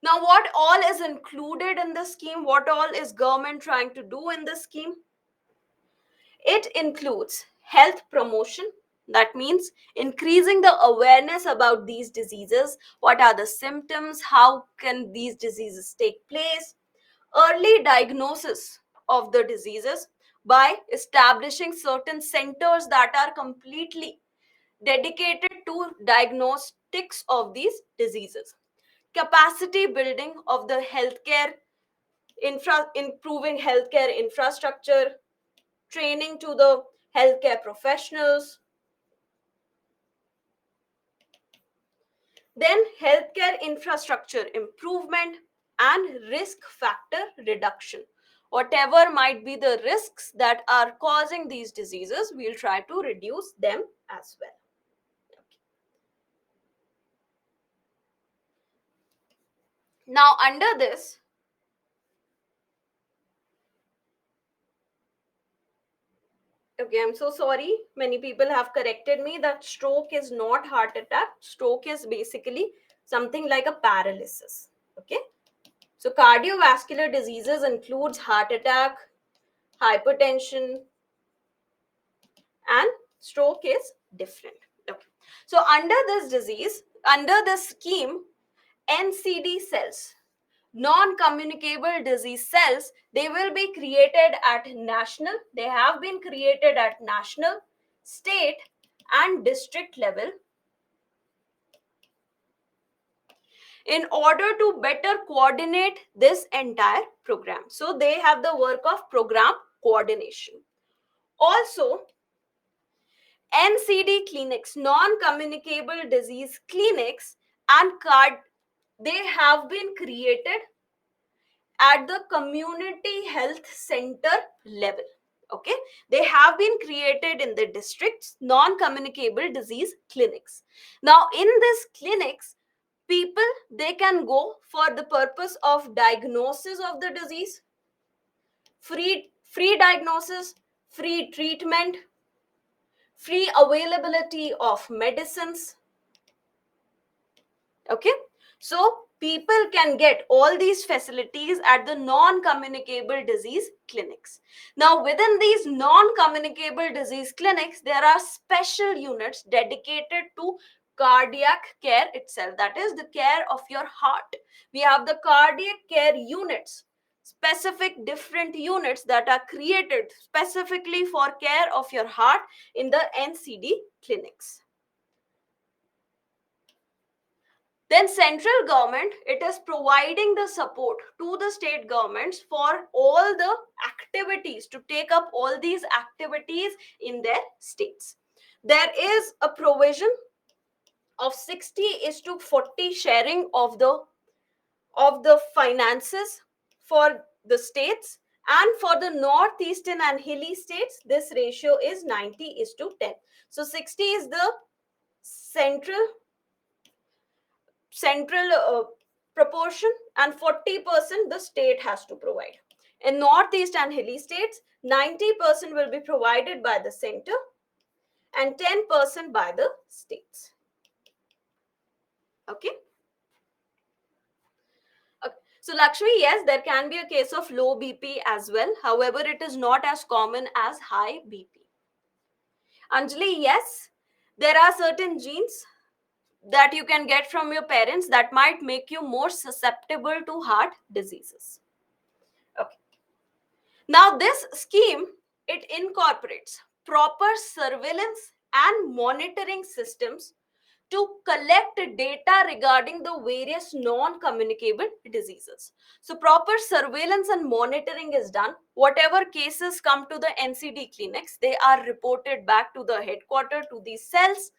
Now, what all is included in the scheme? What all is government trying to do in this scheme? It includes health promotion. That means increasing the awareness about these diseases. What are the symptoms? How can these diseases take place? Early diagnosis of the diseases by establishing certain centers that are completely dedicated to diagnostics of these diseases. Capacity building of the healthcare improving healthcare infrastructure, training to the healthcare professionals, then healthcare infrastructure improvement and risk factor reduction. Whatever might be the risks that are causing these diseases, we'll try to reduce them as well. Now, under this, okay, I'm so sorry. Many people have corrected me that stroke is not heart attack. Stroke is basically something like a paralysis. Okay. So cardiovascular diseases includes heart attack, hypertension, and stroke is different. Okay. So under this disease, under this scheme, NCD cells, non-communicable disease cells, they will be created at national, they have been created at national, state, and district level in order to better coordinate this entire program. So they have the work of program coordination. Also, NCD clinics, non-communicable disease clinics, and they have been created at the community health center level. Okay, they have been created in the districts, non-communicable disease clinics. Now, in these clinics, people, they can go for the purpose of diagnosis of the disease, free diagnosis, free treatment, free availability of medicines. Okay, so people can get all these facilities at the non-communicable disease clinics. Now, within these non-communicable disease clinics, there are special units dedicated to cardiac care itself, that is the care of your heart. We have the cardiac care units, specific different units that are created specifically for care of your heart in the NCD clinics. Then central government, it is providing the support to the state governments for all the activities, to take up all these activities in their states. There is a provision of 60:40 sharing of the finances for the states, and for the northeastern and hilly states this ratio is 90:10. So 60 is the central proportion, and 40% the state has to provide. In northeast and hilly states, 90% will be provided by the center and 10% by the states. Okay. So Lakshmi, yes, there can be a case of low BP as well. However, it is not as common as high BP. Anjali, yes, there are certain genes that you can get from your parents that might make you more susceptible to heart diseases. Okay. Now, this scheme, it incorporates proper surveillance and monitoring systems to collect data regarding the various non-communicable diseases. So proper surveillance and monitoring is done. Whatever cases come to the NCD clinics, they are reported back to the headquarter, to the cells,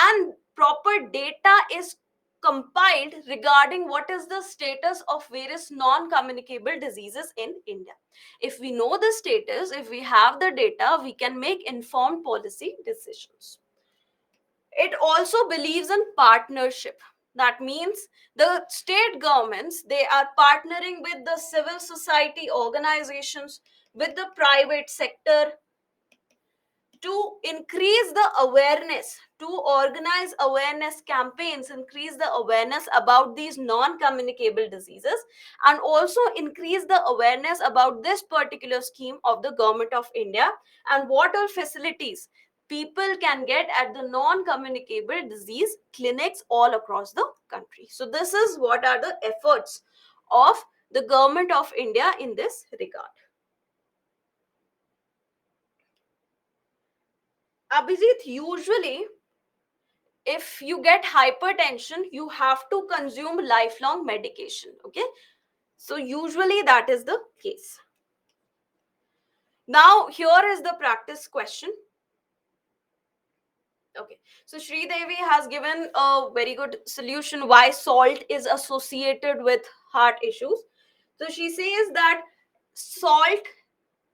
and proper data is compiled regarding what is the status of various non-communicable diseases in India. If we know the status, if we have the data, we can make informed policy decisions. It also believes in partnership. That means the state governments, they are partnering with the civil society organizations, with the private sector, to increase the awareness, to organize awareness campaigns, increase the awareness about these non-communicable diseases, and also increase the awareness about this particular scheme of the government of India, and what all facilities people can get at the non-communicable disease clinics all across the country. So this is what are the efforts of the government of India in this regard. Abhijit, usually if you get hypertension, you have to consume lifelong medication. Okay, so usually that is the case. Now here is the practice question. Okay, so Sri Devi has given a very good solution why salt is associated with heart issues. So she says that salt,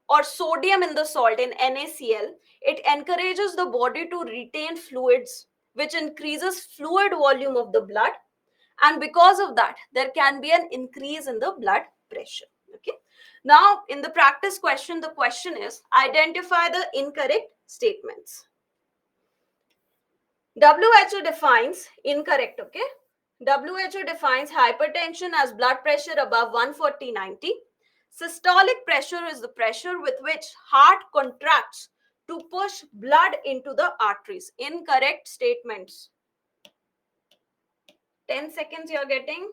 or sodium in the salt, in NaCl, it encourages the body to retain fluids, which increases fluid volume of the blood, and because of that there can be an increase in the blood pressure. Okay, now in the practice question, the question is identify the incorrect statements. WHO defines incorrect. Okay, WHO defines hypertension as blood pressure above 140/90. Systolic pressure is the pressure with which heart contracts to push blood into the arteries. Incorrect statements. 10 seconds you're getting.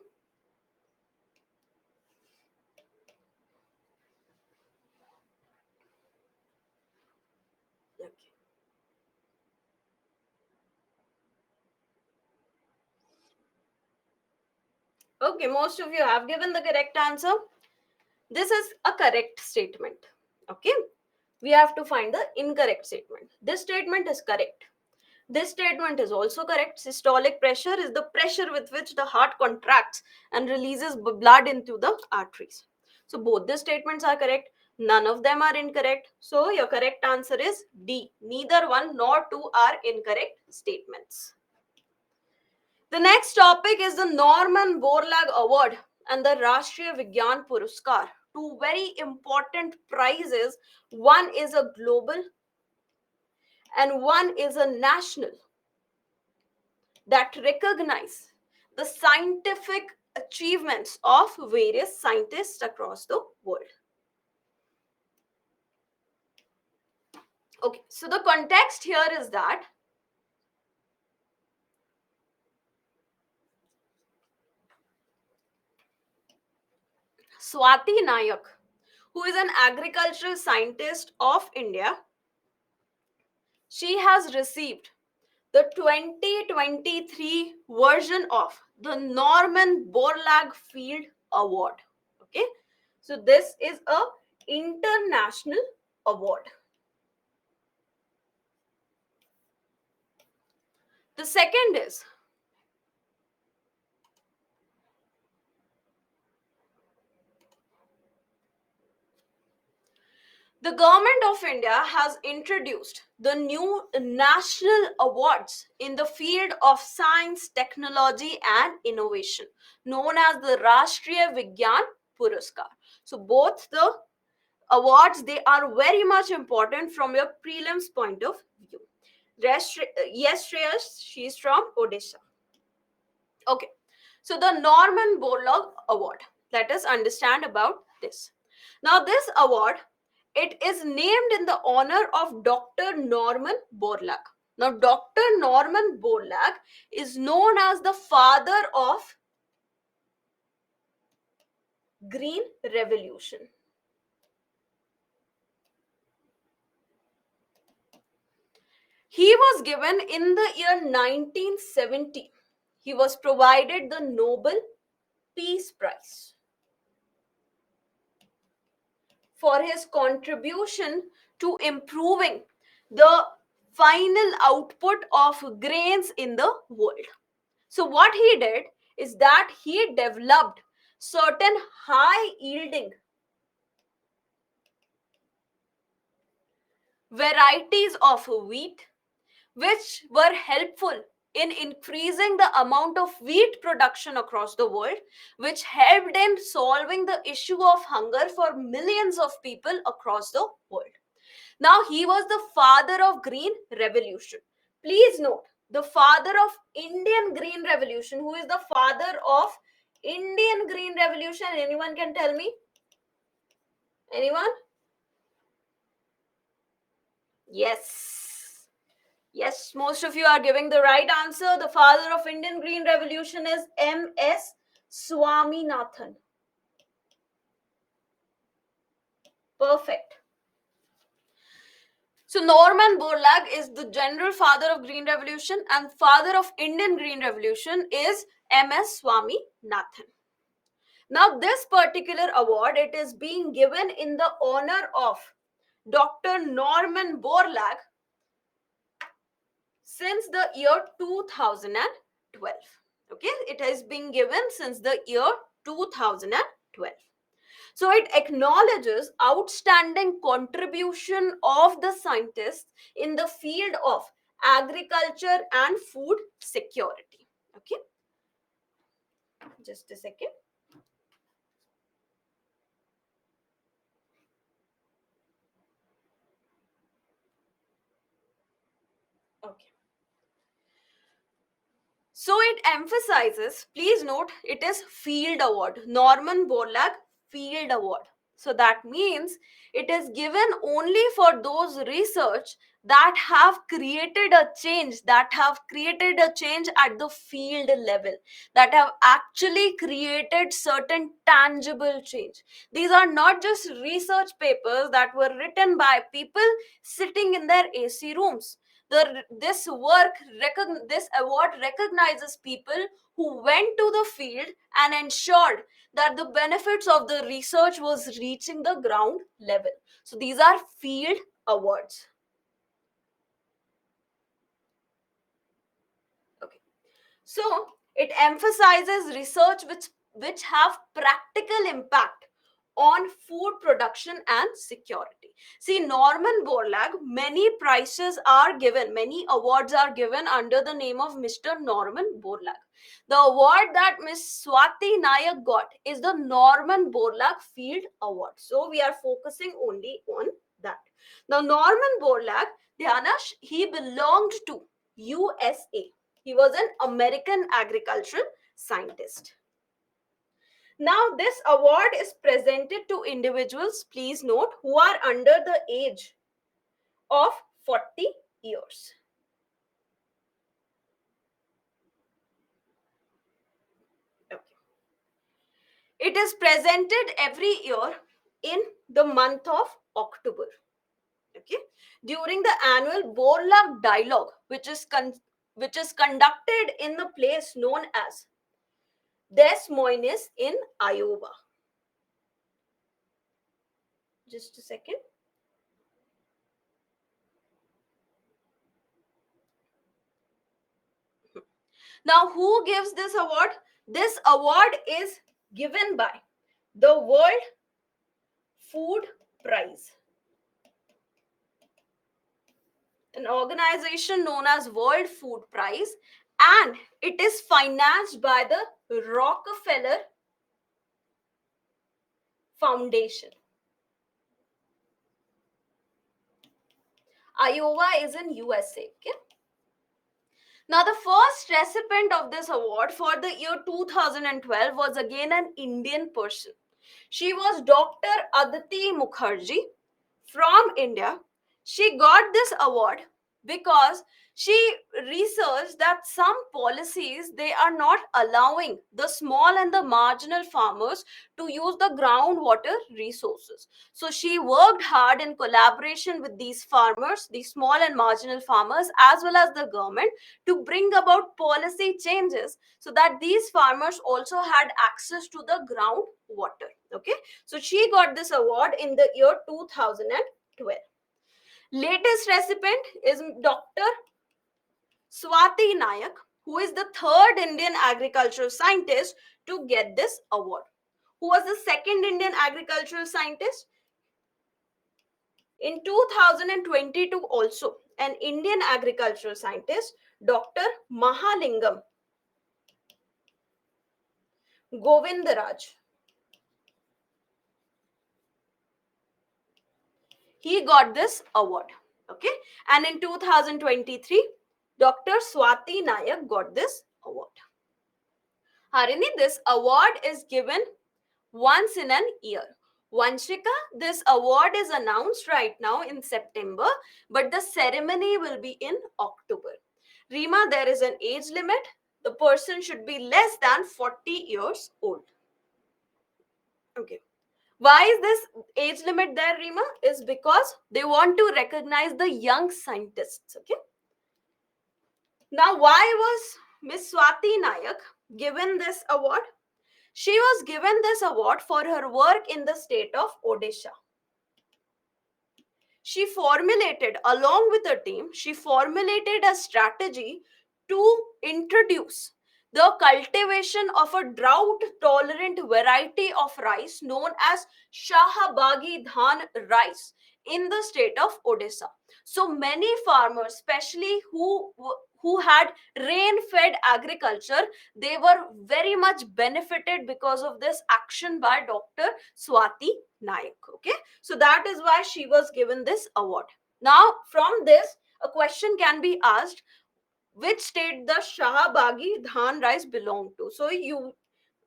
Okay. Okay, most of you have given the correct answer. This is a correct statement. Okay, we have to find the incorrect statement. This statement is correct. This statement is also correct. Systolic pressure is the pressure with which the heart contracts and releases blood into the arteries. So both the statements are correct. None of them are incorrect. So your correct answer is D. Neither one nor two are incorrect statements. The next topic is the Norman Borlaug Award and the Rashtriya Vigyan Puraskar. Two very important prizes. One is a global and one is a national, that recognize the scientific achievements of various scientists across the world. Okay, so the context here is that Swati Nayak, who is an agricultural scientist of India, she has received the 2023 version of the Norman Borlaug Field Award. Okay, so this is a international award. The second is the government of India has introduced the new national awards in the field of science, technology, and innovation, known as the Rashtriya Vigyan Puraskar. So both the awards, they are very much important from your prelims point of view. Yes, Shreyas, she's from Odisha. Okay, so the Norman Borlaug Award. Let us understand about this. Now, this award, it is named in the honor of Dr. Norman Borlaug. Now, Dr. Norman Borlaug is known as the father of Green Revolution. He was given in the year 1970. He was provided the Nobel Peace Prize for his contribution to improving the final output of grains in the world. So, what he did is that he developed certain high yielding varieties of wheat which were helpful in increasing the amount of wheat production across the world, which helped in solving the issue of hunger for millions of people across the world. Now, he was the father of Green Revolution. Please note, the father of Indian Green Revolution. Who is the father of Indian Green Revolution? Anyone can tell me? Anyone? Yes. Yes, most of you are giving the right answer. The father of Indian Green Revolution is M.S. Swaminathan. Perfect. So Norman Borlaug is the general father of Green Revolution, and father of Indian Green Revolution is M.S. Swaminathan. Now this particular award, it is being given in the honor of Dr. Norman Borlaug since the year 2012. Okay, it has been given since the year 2012. So it acknowledges outstanding contribution of the scientists in the field of agriculture and food security. Okay, just a second. Okay. So it emphasizes, please note, it is field award, Norman Borlaug Field Award. So that means it is given only for those research that have created a change, at the field level, that have actually created certain tangible change. These are not just research papers that were written by people sitting in their AC rooms. This award recognizes people who went to the field and ensured that the benefits of the research was reaching the ground level. So these are field awards. Okay. So it emphasizes research which have practical impact on food production and security. See, Norman Borlaug, many prizes are given, many awards are given under the name of Mr. Norman Borlaug. The award that Miss Swati Nayak got is the Norman Borlaug Field Award. So we are focusing only on that. Now, Norman Borlaug, Dhyanash, he belonged to USA. He was an American agricultural scientist. Now, this award is presented to individuals, please note, who are under the age of 40 years. Okay. It is presented every year in the month of October. Okay. During the annual Borlaug Dialogue, which is conducted in the place known as Des Moines in Iowa. Just a second. Now, who gives this award? This award is given by the World Food Prize, an organization known as World Food Prize, and it is financed by the Rockefeller Foundation. Iowa is in USA. Okay. Now, the first recipient of this award for the year 2012 was again an Indian person. She was Dr. Aditi Mukherjee from India. She got this award because she researched that some policies, they are not allowing the small and the marginal farmers to use the groundwater resources. So she worked hard in collaboration with these farmers, these small and marginal farmers, as well as the government, to bring about policy changes so that these farmers also had access to the groundwater. Okay, so she got this award in the year 2012. Latest recipient is Dr. Swati Nayak, who is the third Indian agricultural scientist to get this award. Who was the second Indian agricultural scientist? In 2022 also, an Indian agricultural scientist, Dr. Mahalingam Govindaraj. He got this award. Okay. And in 2023, Dr. Swati Nayak got this award. Harini, this award is given once in an year. Vanshika, this award is announced right now in September, but the ceremony will be in October. Rima, there is an age limit. The person should be less than 40 years old. Okay. Why is this age limit there, Rima? Is because they want to recognize the young scientists. Okay. Now, why was Miss Swati Nayak given this award? She was given this award for her work in the state of Odisha. She formulated, along with her team, she formulated a strategy to introduce the cultivation of a drought tolerant variety of rice known as Shahabagi Dhan rice in the state of Odisha. So many farmers, especially who had rain fed agriculture, they were very much benefited because of this action by Dr. Swati Nayak. Okay, so that is why she was given this award. Now, from this, a question can be asked: which state the Shahabagi Dhan rice belong to? So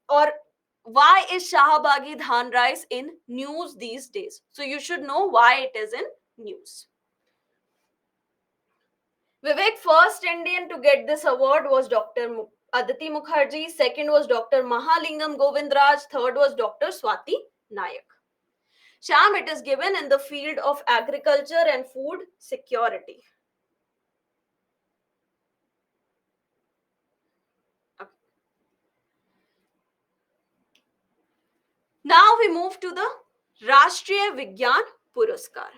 or why is Shahabagi Dhan rice in news these days? So you should know why it is in news. Vivek, first Indian to get this award was Dr. Aditi Mukherjee. Second was Dr. Mahalingam Govindraj. Third was Dr. Swati Nayak. Sham, it is given in the field of agriculture and food security. Okay. Now we move to the Rashtriya Vigyan Puraskar.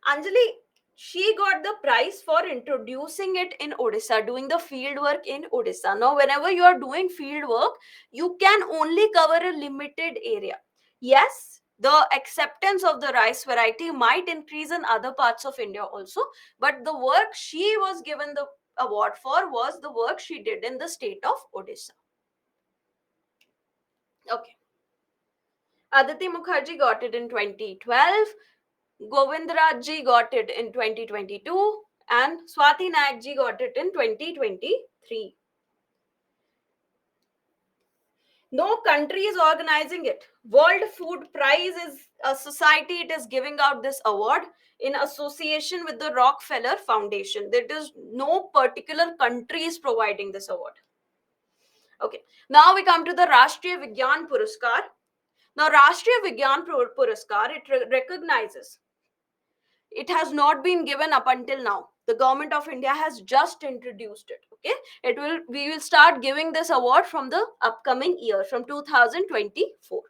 Anjali, she got the prize for introducing it in Odisha, doing the field work in Odisha. Now, whenever you are doing field work, you can only cover a limited area. Yes, the acceptance of the rice variety might increase in other parts of India also, but the work she was given the award for was the work she did in the state of Odisha. Okay. Aditi Mukherjee got it in 2012. Govindraj got it in 2022 and Swati Nayak got it in 2023. No country is organizing it. World Food Prize is a society, it is giving out this award in association with the Rockefeller Foundation. There is no particular country is providing this award. Okay, now we come to the Rashtriya Vigyan Puraskar. Now, Rashtriya Vigyan Puraskar, it recognizes, it has not been given up until now. The government of India has just introduced it. Okay, we will start giving this award from the upcoming year, from 2024.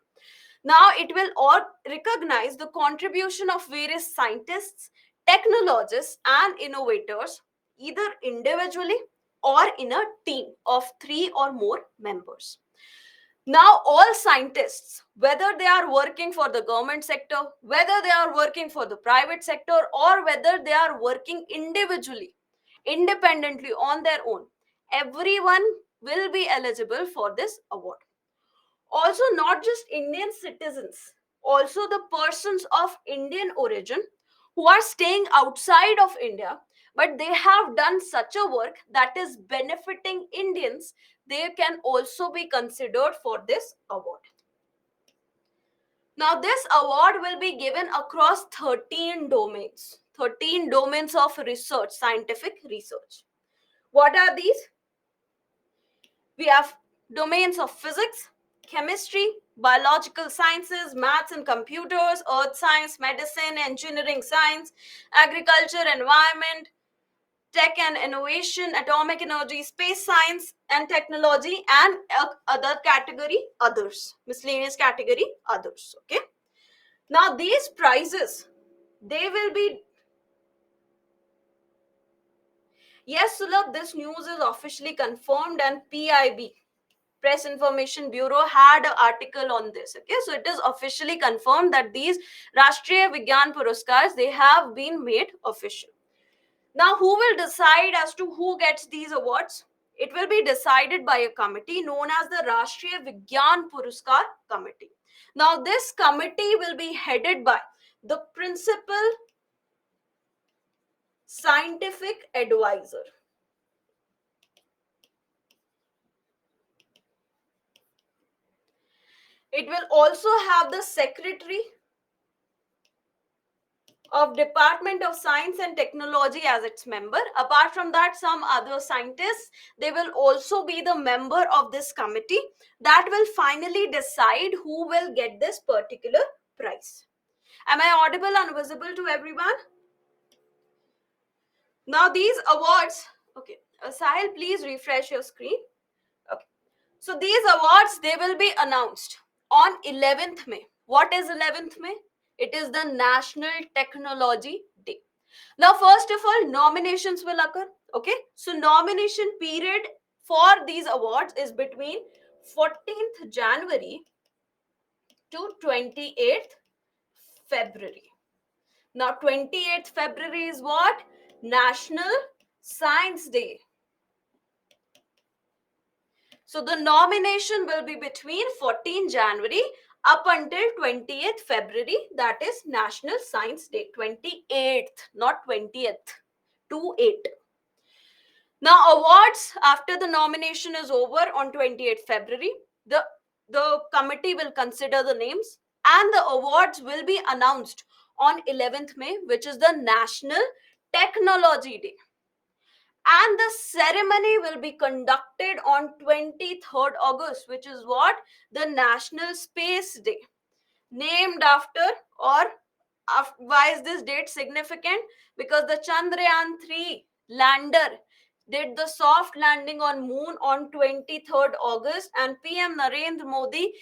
Now it will all recognize the contribution of various scientists, technologists and innovators, either individually or in a team of 3 or more members. Now all scientists, whether they are working for the government sector, whether they are working for the private sector, or whether they are working individually, independently on their own, everyone will be eligible for this award. Also, not just Indian citizens, also the persons of Indian origin who are staying outside of India, but they have done such a work that is benefiting Indians, they can also be considered for this award. Now, this award will be given across 13 domains, 13 domains of research, scientific research. What are these? We have domains of physics, chemistry, biological sciences, maths and computers, earth science, medicine, engineering science, agriculture, environment, tech and innovation, atomic energy, space science and technology, and other category, others, miscellaneous category, others. Okay. Now these prizes, they will be, yes, Sulabh, this news is officially confirmed, and PIB, Press Information Bureau, had an article on this. Okay, so it is officially confirmed that these Rashtriya Vigyan Puraskars, they have been made official. Now, who will decide as to who gets these awards? It will be decided by a committee known as the Rashtriya Vigyan Puraskar Committee. Now, this committee will be headed by the principal scientific advisor. It will also have the secretary of Department of Science and Technology as its member. Apart from that, some other scientists, they will also be the member of this committee that will finally decide who will get this particular prize. Am I audible and visible to everyone? Now these awards, okay, Sahil, please refresh your screen. Okay. So these awards, they will be announced on 11th May. What is 11th May? It is the National Technology Day. Now, first of all, nominations will occur. Okay. So nomination period for these awards is between 14th January to 28th February. Now, 28th February is what? National Science Day. So the nomination will be between 14 January up until 20th February, that is National Science Day, 28th, not 20th, 28. Now awards, after the nomination is over on 28th February, the committee will consider the names and the awards will be announced on 11th May, which is the National Technology Day. And the ceremony will be conducted on 23rd August, which is what? The National Space Day. Named after, or why is this date significant? Because the Chandrayaan 3 lander did the soft landing on moon on 23rd August, and PM Narendra Modi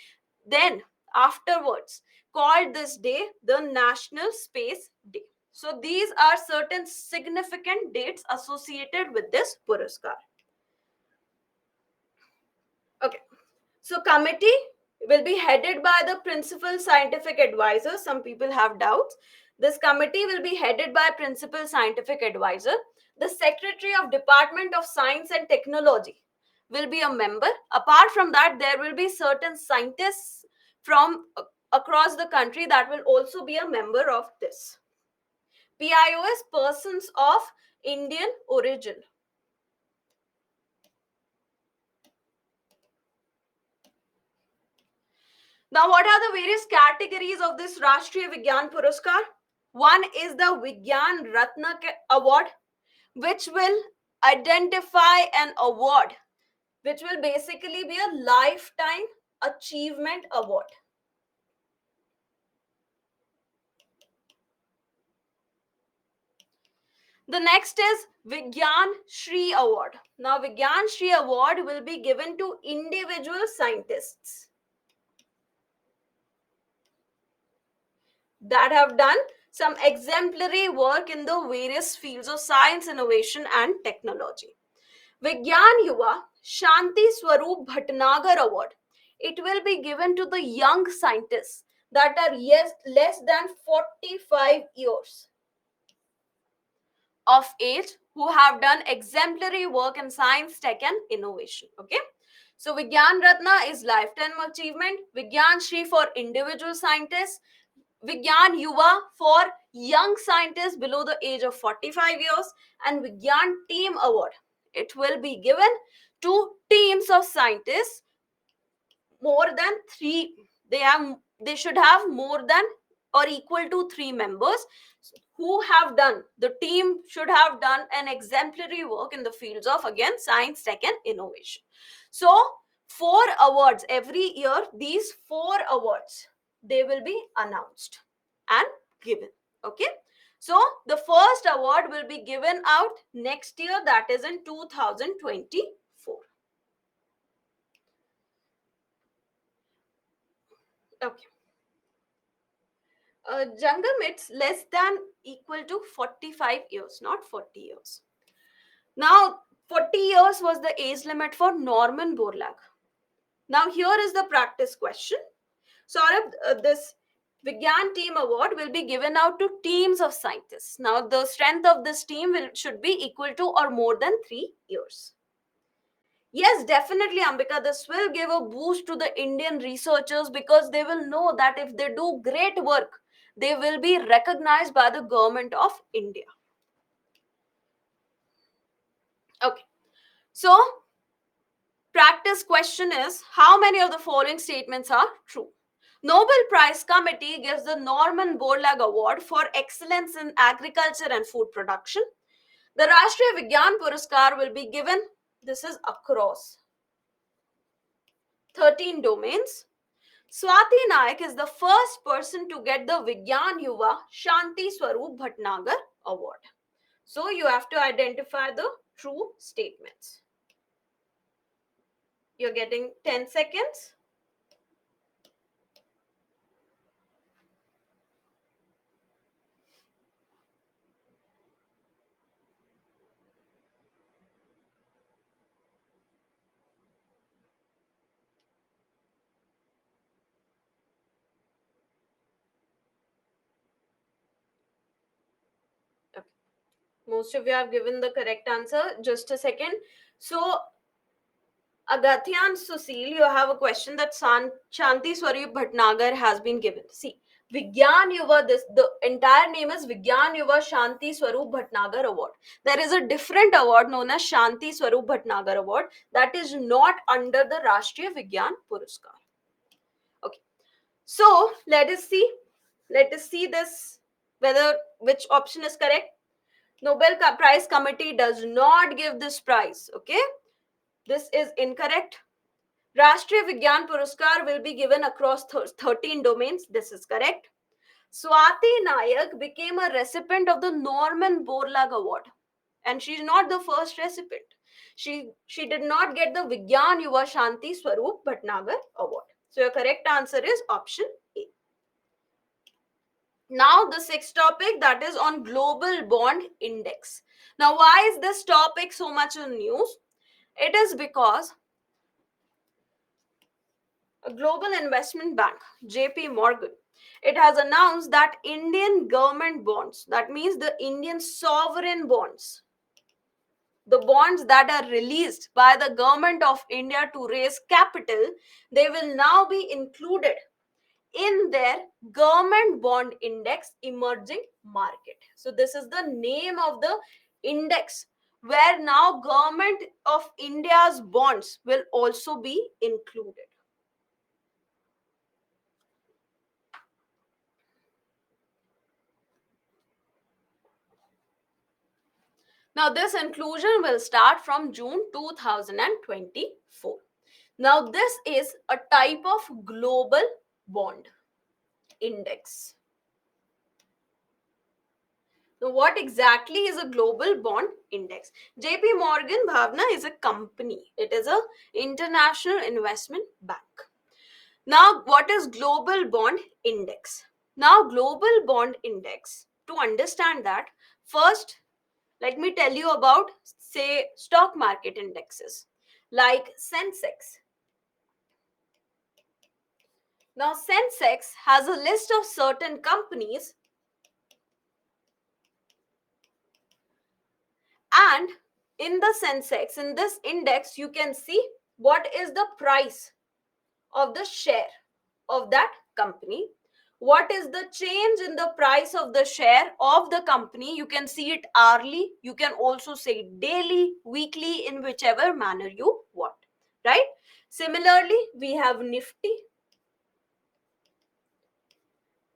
then afterwards called this day the National Space Day. So these are certain significant dates associated with this Puraskar. Okay. So committee will be headed by the principal scientific advisor. Some people have doubts. This committee will be headed by principal scientific advisor. The secretary of Department of Science and Technology will be a member. Apart from that, there will be certain scientists from across the country that will also be a member of this. PIOS, persons of Indian origin. Now, what are the various categories of this Rashtriya Vigyan Puraskar? One is the Vigyan Ratna Award, which will identify an award, which will basically be a lifetime achievement award. The next is Vigyan Shri Award. Now, Vigyan Shri Award will be given to individual scientists that have done some exemplary work in the various fields of science, innovation, and technology. Vigyan Yuva Shanti Swaroop Bhatnagar Award. It will be given to the young scientists that are less than 45 years of age who have done exemplary work in science, tech, and innovation. Okay. So Vigyan Ratna is lifetime achievement, Vigyan Shri for individual scientists, Vigyan Yuva for young scientists below the age of 45 years, and Vigyan Team Award. It will be given to teams of scientists more than three. They have they should have more than or equal to 3 members who have done, the team should have done an exemplary work in the fields of, again, science, tech, and innovation. So 4 awards every year, these 4 awards, they will be announced and given. Okay, so the first award will be given out next year, that is in 2024. Okay. Jangam, it's less than equal to 45 years, not 40 years. Now, 40 years was the age limit for Norman Borlaug. Now, here is the practice question. Saurabh, this Vigyan Team Award will be given out to teams of scientists. Now, the strength of this team should be equal to or more than 3 years. Yes, definitely, Ambika. This will give a boost to the Indian researchers because they will know that if they do great work, they will be recognized by the government of India. Okay. So, practice question is, how many of the following statements are true? Nobel Prize Committee gives the Norman Borlaug Award for Excellence in Agriculture and Food Production. The Rashtriya Vigyan Puraskar will be given, this is across 13 domains. Swati Naik is the first person to get the Vigyan Yuva Shanti Swaroop Bhatnagar Award. So you have to identify the true statements. You're getting 10 seconds. Okay. Most of you have given the correct answer. Just a second. So, Agathian Susil, you have a question that Shanti Swarup Bhatnagar has been given. See, Vigyan Yuva, the entire name is Vigyan Yuva Shanti Swarup Bhatnagar Award. There is a different award known as Shanti Swarup Bhatnagar Award that is not under the Rashtriya Vigyan Puraskar. Okay, so let us see this, whether which option is correct. Nobel Prize Committee does not give this prize. Okay, this is incorrect. Rashtriya Vigyan Puraskar will be given across 13 domains. This is correct. Swati Nayak became a recipient of the Norman Borlaug Award. And she's not the first recipient. She did not get the Vigyan Yuva Shanti Swaroop Bhatnagar Award. So your correct answer is option A. Now the sixth topic, that is on Global Bond Index. Now why is this topic so much in news? It is because a global investment bank, JP Morgan, it has announced that Indian government bonds, that means the Indian sovereign bonds, the bonds that are released by the government of India to raise capital, they will now be included in their government bond index emerging market. So this is the name of the index where now government of India's bonds will also be included. Now, this inclusion will start from June 2024. Now, this is a type of global bond index. Now, what exactly is a global bond index? JP Morgan, Bhavna, is a company. It is an international investment bank. Now, what is global bond index? Now, global bond index, to understand that, first, let me tell you about, say, stock market indexes like Sensex. Now, Sensex has a list of certain companies, and in the Sensex, in this index, you can see what is the price of the share of that company. What is the change in the price of the share of the company? You can see it hourly. You can also say daily, weekly, in whichever manner you want, right? Similarly, we have Nifty.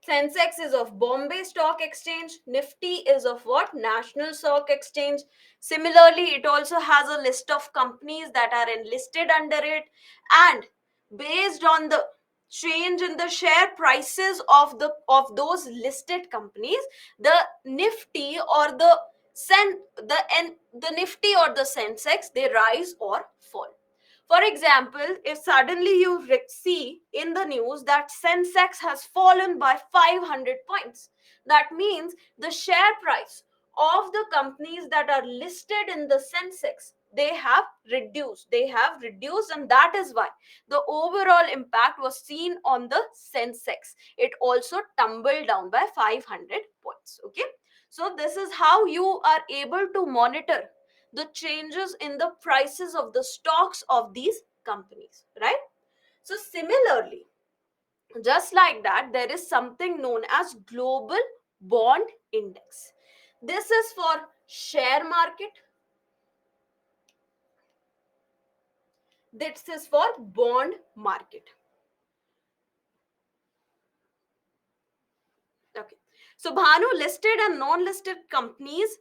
Sensex is of Bombay Stock Exchange. Nifty is of what? National Stock Exchange. Similarly, it also has a list of companies that are enlisted under it. And based on the change in the share prices of those listed companies, the Nifty or the Nifty or the Sensex, they rise or fall. For example, if suddenly you see in the news that Sensex has fallen by 500 points, that means the share price of the companies that are listed in the Sensex, they have reduced. They have reduced, and that is why the overall impact was seen on the Sensex. It also tumbled down by 500 points. Okay. So this is how you are able to monitor the changes in the prices of the stocks of these companies, right? So similarly, just like that, there is something known as global bond index. This is for share market. This is for bond market. Okay. So Bhanu, listed and non-listed companies,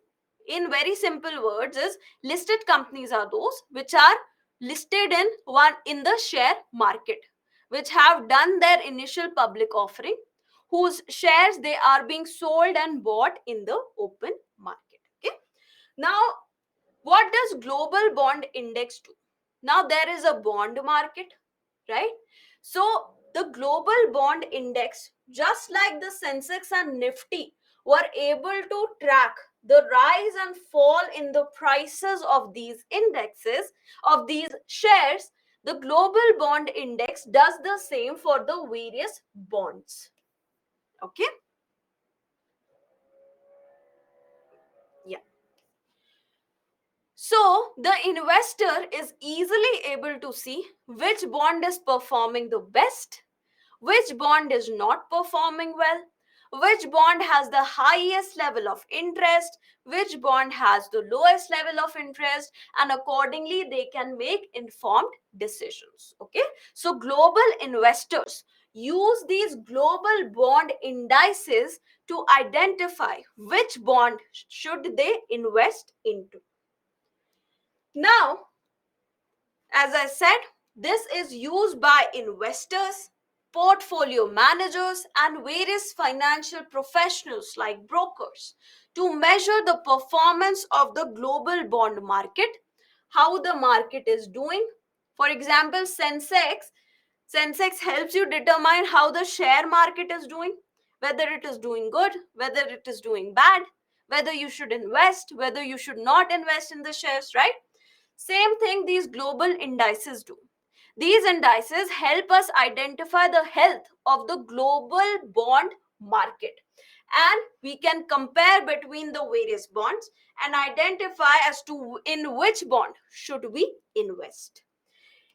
in very simple words, is listed companies are those which are listed in the share market, which have done their initial public offering, whose shares they are being sold and bought in the open market. Okay. Now, what does global bond index do? Now there is a bond market, right? So the global bond index, just like the Sensex and Nifty, were able to track the rise and fall in the prices of these indexes, of these shares. The global bond index does the same for the various bonds. Okay. Yeah. So the investor is easily able to see which bond is performing the best, which bond is not performing well, which bond has the highest level of interest, which bond has the lowest level of interest, and accordingly they can make informed decisions. Okay, so global investors use these global bond indices to identify which bond should they invest into. Now, as I said, this is used by investors, portfolio managers, and various financial professionals like brokers to measure the performance of the global bond market, how the market is doing. For example, Sensex helps you determine how the share market is doing, whether it is doing good, whether it is doing bad, whether you should invest, whether you should not invest in the shares, right? Same thing these global indices do. These indices help us identify the health of the global bond market. And we can compare between the various bonds and identify as to in which bond should we invest.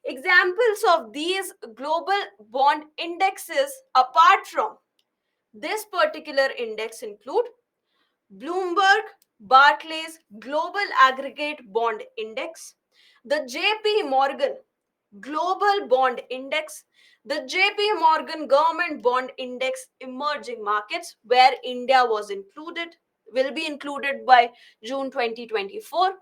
Examples of these global bond indexes apart from this particular index include Bloomberg Barclays Global Aggregate Bond Index, the JP Morgan Global Bond Index, the JP Morgan Government Bond Index Emerging Markets, where India was included, will be included by June 2024.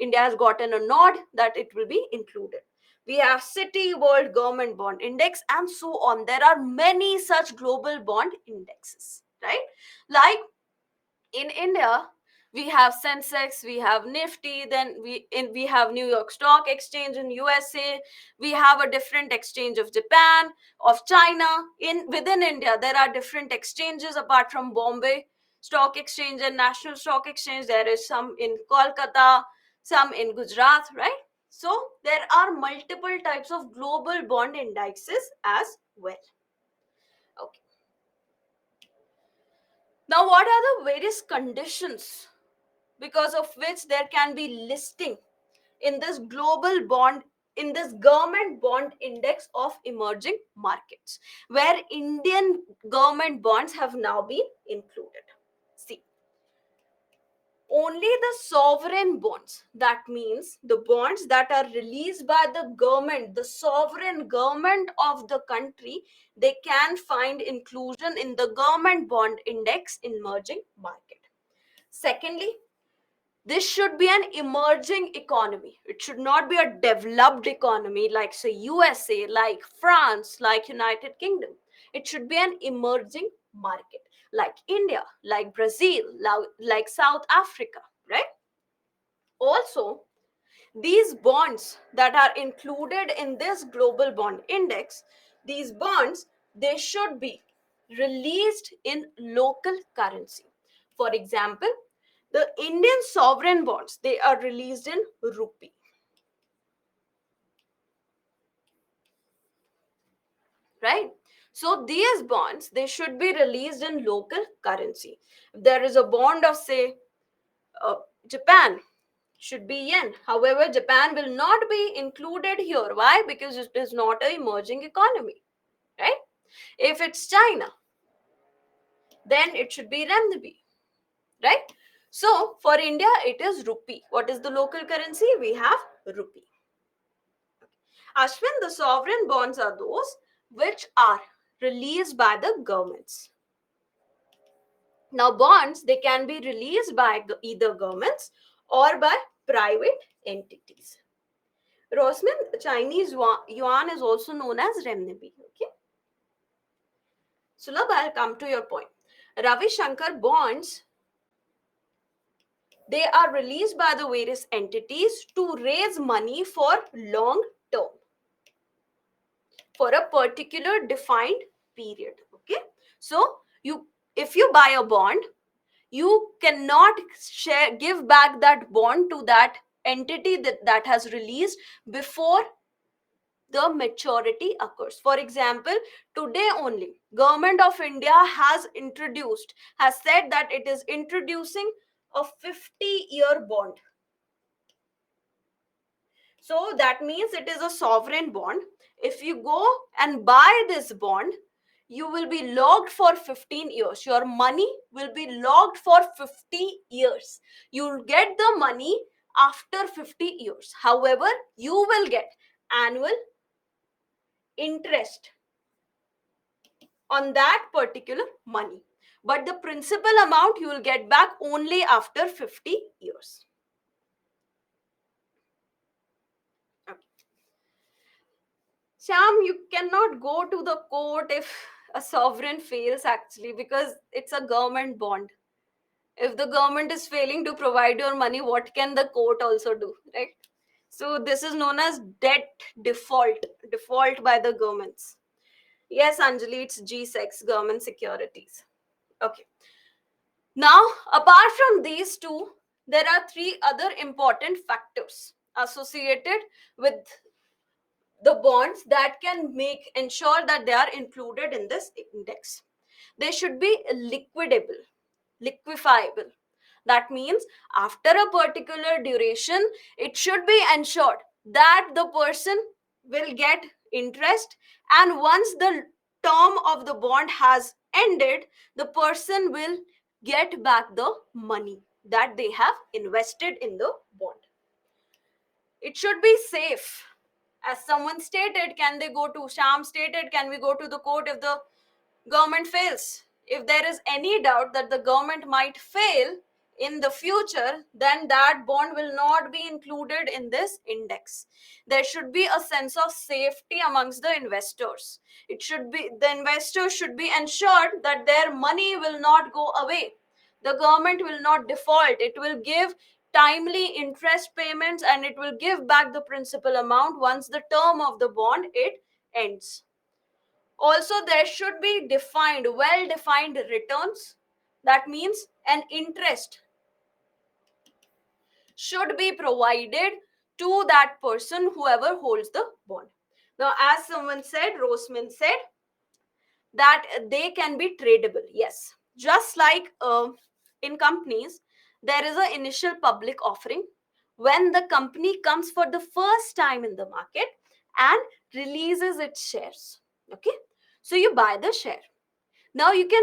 India has gotten a nod that it will be included. We have Citi World Government Bond Index, and so on. There are many such global bond indexes, right? Like in India, we have Sensex, we have Nifty, then we have New York Stock Exchange in USA, we have a different exchange of Japan, of China. In within India, there are different exchanges apart from Bombay Stock Exchange and National Stock Exchange. There is some in Kolkata, some in Gujarat, right? So there are multiple types of global bond indexes as well. Okay. Now, what are the various conditions because of which there can be listing in this global bond, in this government bond index of emerging markets, where Indian government bonds have now been included? See, only the sovereign bonds, that means the bonds that are released by the government, the sovereign government of the country, they can find inclusion in the government bond index in emerging market. Secondly, this should be an emerging economy. It should not be a developed economy like say USA, like France, like United Kingdom. It should be an emerging market like India, like Brazil, like South Africa, right? Also, these bonds that are included in this global bond index, these bonds, they should be released in local currency. For example, the Indian sovereign bonds, they are released in rupee, right? So these bonds, they should be released in local currency. If there is a bond of say uh, Japan, should be yen. However, Japan will not be included here. Why? Because it is not an emerging economy, right? If it's China, then it should be renminbi, right? So for India, it is rupee. What is the local currency? We have rupee. Ashwin, the sovereign bonds are those which are released by the governments. Now, bonds, they can be released by either governments or by private entities. Rosman, Chinese yuan is also known as renminbi. Okay. Sulabh, I'll come to your point. Ravi Shankar bonds, they are released by the various entities to raise money for long term, for a particular defined period. Okay. So you, if you buy a bond, you cannot give back that bond to that entity that has released before the maturity occurs. For example, today only government of India has said that it is introducing a 50-year bond. So that means it is a sovereign bond. If you go and buy this bond, you will be locked for 15 years. Your money will be locked for 50 years. You'll get the money after 50 years. However, you will get annual interest on that particular money. But the principal amount you will get back only after 50 years. Okay. Sham, you cannot go to the court if a sovereign fails actually because it's a government bond. If the government is failing to provide your money, what can the court also do, right? So this is known as debt default by the governments. Yes, Anjali, it's G6, government securities. Okay. Now, apart from these two, there are three other important factors associated with the bonds that can make ensure that they are included in this index. They should be liquefiable. That means after a particular duration, it should be ensured that the person will get interest, and once the term of the bond has ended, the person will get back the money that they have invested in the bond. It should be safe. As someone stated, can they go to Sham stated, can we go to the court if the government fails? If there is any doubt that the government might fail in the future, then that bond will not be included in this index. There should be a sense of safety amongst the investors. The investors should be ensured that their money will not go away. The government will not default. It will give timely interest payments and it will give back the principal amount once the term of the bond it ends. Also, there should be well defined returns. That means an interest should be provided to that person, whoever holds the bond. Now, as someone said, Rosman said that they can be tradable. Yes, just like in companies, there is an initial public offering when the company comes for the first time in the market and releases its shares. Okay, so you buy the share. Now you can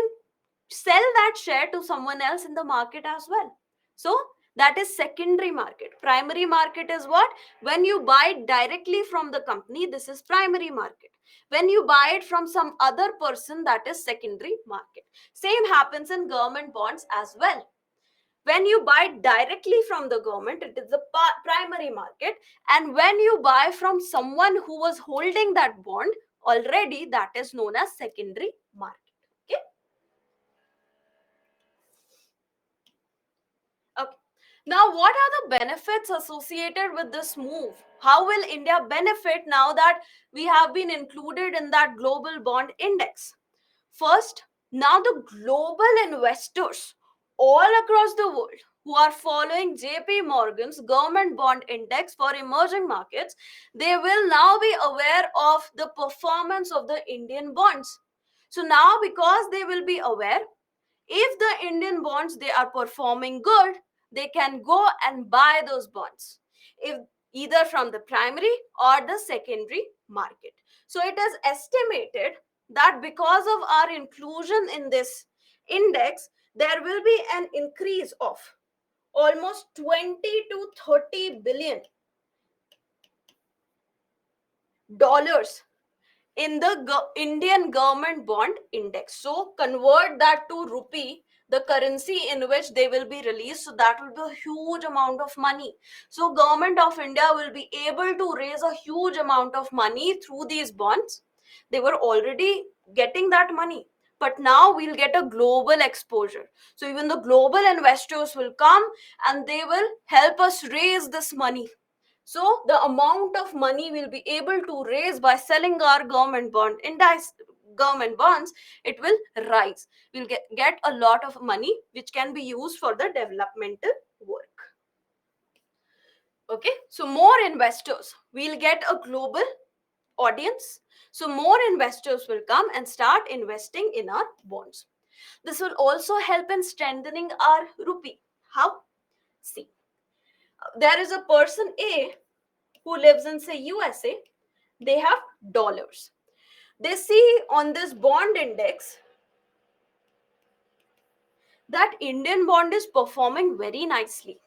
sell that share to someone else in the market as well. So That is secondary market. Primary market is what? When you buy it directly from the company, this is primary market. When you buy it from some other person, that is secondary market. Same happens in government bonds as well. When you buy directly from the government, it is the primary market. And when you buy from someone who was holding that bond already, that is known as secondary market. Okay. Okay. Now, what are the benefits associated with this move? How will India benefit now that we have been included in that global bond index? First, now the global investors all across the world who are following JP Morgan's government bond index for emerging markets, they will now be aware of the performance of the Indian bonds. So now, because they will be aware, if the Indian bonds they are performing good, they can go and buy those bonds, if either from the primary or the secondary market. So it is estimated that because of our inclusion in this index, there will be an increase of almost 20 to 30 billion dollars in the Indian government bond index. So convert that to rupee, the currency in which they will be released. So that will be a huge amount of money. So government of India will be able to raise a huge amount of money through these bonds. They were already getting that money, but now we'll get a global exposure. So even the global investors will come and they will help us raise this money. So the amount of money we'll be able to raise by selling our government bond index, government bonds, it will rise. We'll get a lot of money which can be used for the developmental work. Okay, so more investors. We'll get a global audience. So more investors will come and start investing in our bonds. This will also help in strengthening our rupee. How? See, there is a person A who lives in, say, USA. They have dollars. They see on this bond index that Indian bond is performing very nicely.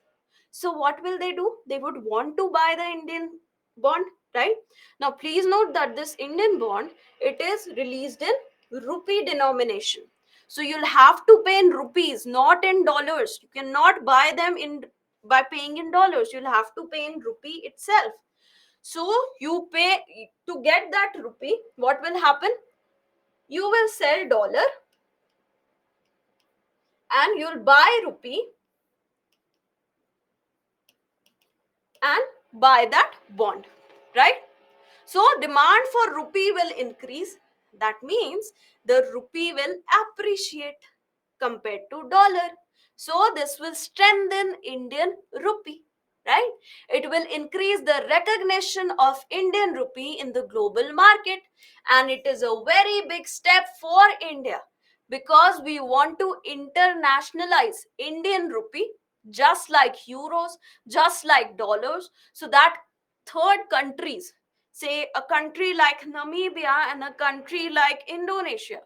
So what will they do? They would want to buy the Indian bond, right? Now please note that this Indian bond, it is released in rupee denomination. So you'll have to pay in rupees, not in dollars. You cannot buy them in by paying in dollars. You'll have to pay in rupee itself. So you pay to get that rupee. What will happen? You will sell dollar and you'll buy rupee and buy that bond, right? So demand for rupee will increase. That means the rupee will appreciate compared to dollar. So this will strengthen Indian rupee, right? It will increase the recognition of Indian rupee in the global market, and it is a very big step for India because we want to internationalize Indian rupee just like euros, just like dollars, so that third countries, say a country like Namibia and a country like Indonesia,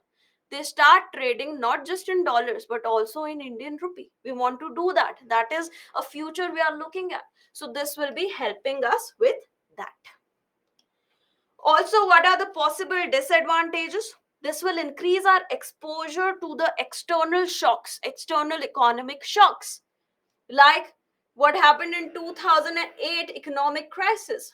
they start trading not just in dollars but also in Indian rupee. We want to do that. That is a future we are looking at. So this will be helping us with that. Also, what are the possible disadvantages? This will increase our exposure to the external shocks, external economic shocks, like what happened in 2008 economic crisis.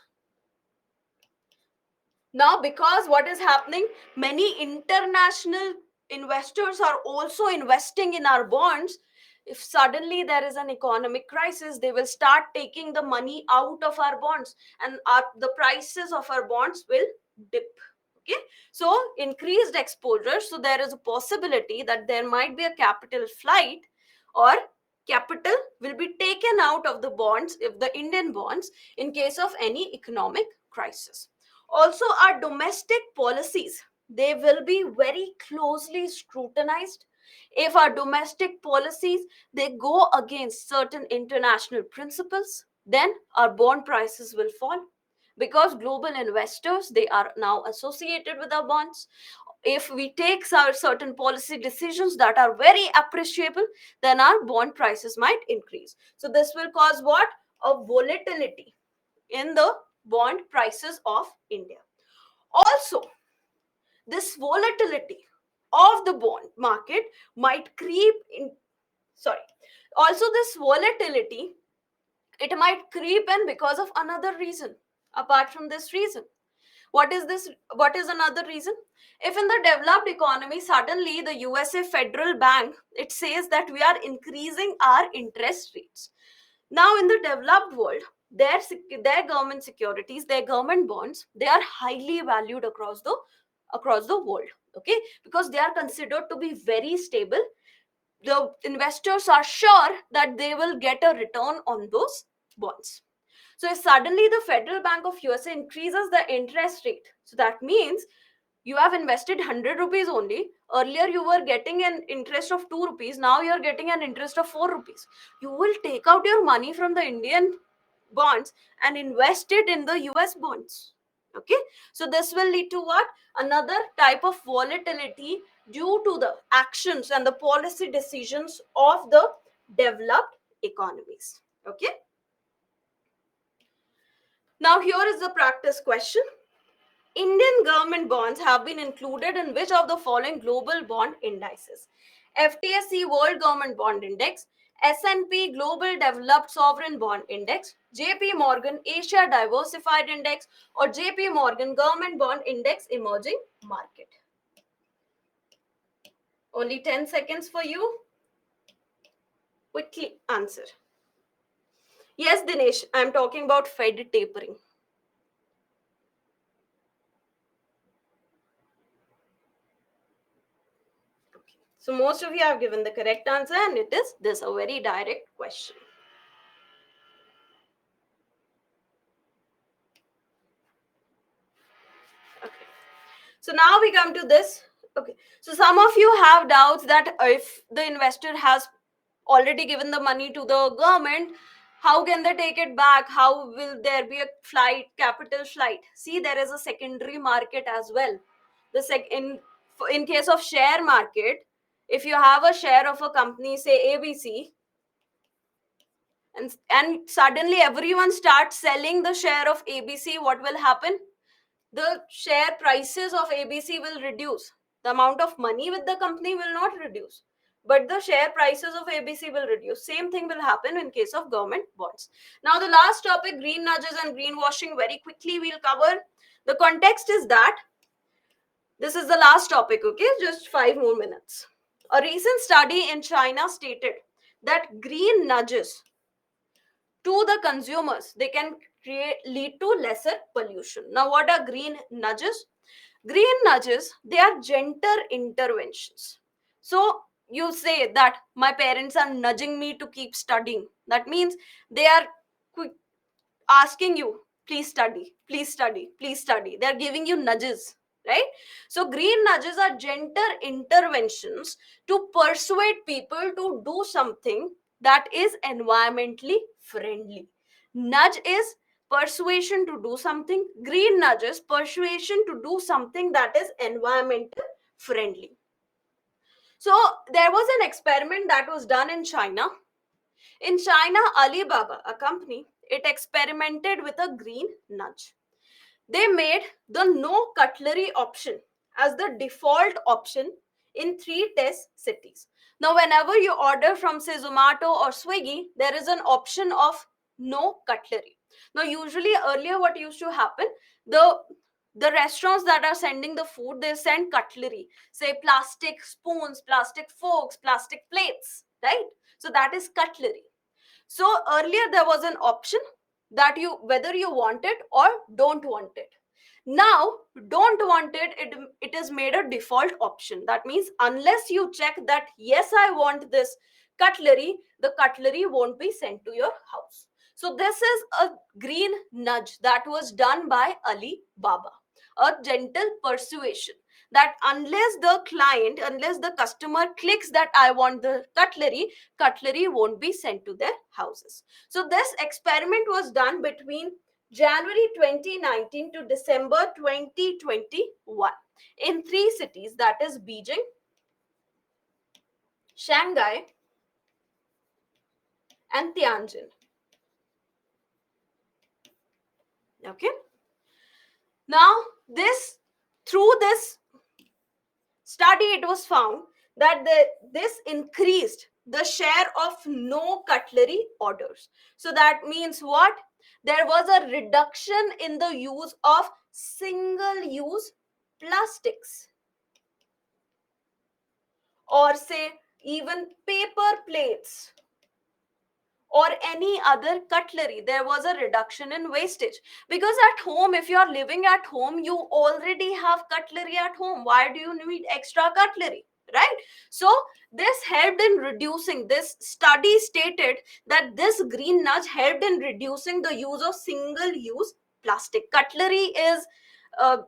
Now, because what is happening, many international investors are also investing in our bonds. If suddenly there is an economic crisis, they will start taking the money out of our bonds, and the prices of our bonds will dip. Okay, so increased exposure. So there is a possibility that there might be a capital flight, or capital will be taken out of the bonds, if the Indian bonds, in case of any economic crisis. Also, our domestic policies, they will be very closely scrutinized. If our domestic policies, they go against certain international principles, then our bond prices will fall, because global investors, they are now associated with our bonds. if we take certain policy decisions that are very appreciable, then our bond prices might increase. So this will cause what? A volatility in the bond prices of India. Also, this volatility of the bond market might creep in, sorry, also this volatility, it might creep in because of another reason apart from this reason. What is this? What is another reason? If in the developed economy suddenly the USA Federal Bank, it says that we are increasing our interest rates. Now in the developed world, their government securities, their government bonds, they are highly valued across the world. Okay, because they are considered to be very stable. The investors are sure that they will get a return on those bonds. So if suddenly the Federal Bank of USA increases the interest rate, so that means you have invested 100 rupees only. Earlier you were getting an interest of 2 rupees. Now you are getting an interest of 4 rupees. You will take out your money from the Indian bonds and invest it in the US bonds. Okay. So this will lead to what? Another type of volatility due to the actions and the policy decisions of the developed economies. Okay. Now here is the practice question. Indian government bonds have been included in which of the following global bond indices? FTSE World Government Bond Index, S&P Global Developed Sovereign Bond Index, JP Morgan Asia Diversified Index, or JP Morgan Government Bond Index Emerging Market. Only 10 seconds for you. Quickly answer. Yes, Dinesh, I'm talking about Fed tapering. So most of you have given the correct answer, and it is this, a very direct question. Okay. So now we come to this. Okay. So some of you have doubts that if the investor has already given the money to the government, how can they take it back? How will there be a flight, capital flight? See, there is a secondary market as well. In case of share market, if you have a share of a company, say ABC, and suddenly everyone starts selling the share of ABC, what will happen? The share prices of ABC will reduce. The amount of money with the company will not reduce, but the share prices of ABC will reduce. Same thing will happen in case of government bonds. Now the last topic, green nudges and greenwashing, very quickly we'll cover. The context is that this is the last topic, okay? Just 5 more minutes. A recent study in China stated that green nudges to the consumers, they can lead to lesser pollution. Now what are green nudges? Green nudges, they are gentle interventions. So you say that my parents are nudging me to keep studying. That means they are asking you, please study, please study, please study. They are giving you nudges, right? So green nudges are gentle interventions to persuade people to do something that is environmentally friendly. Nudge is persuasion to do something. Green nudges persuasion to do something that is environmental friendly. So there was an experiment that was done in China. In China, Alibaba, a company, it experimented with a green nudge. They made the no cutlery option as the default option in 3 test cities. Now, whenever you order from, say, Zomato or Swiggy, there is an option of no cutlery. Now, usually earlier what used to happen, the restaurants that are sending the food, they send cutlery, say plastic spoons, plastic forks, plastic plates, right? So that is cutlery. So earlier there was an option that you, whether you want it or don't want it. Now don't want it, it is made a default option. That means unless you check that yes, I want this cutlery, the cutlery won't be sent to your house. So this is a green nudge that was done by Alibaba, a gentle persuasion that unless the customer clicks that I want the cutlery won't be sent to their houses. So this experiment was done between January 2019 to December 2021 in three cities, that is Beijing, Shanghai, and Tianjin. Okay. Now, through this study, it was found that this increased the share of no cutlery orders. So that means what? There was a reduction in the use of single use plastics, or say even paper plates or any other cutlery. There was a reduction in wastage, because at home, if you are living at home, you already have cutlery at home. Why do you need extra cutlery, right? So this helped in reducing, this study stated that this green nudge helped in reducing the use of single use plastic. Cutlery is a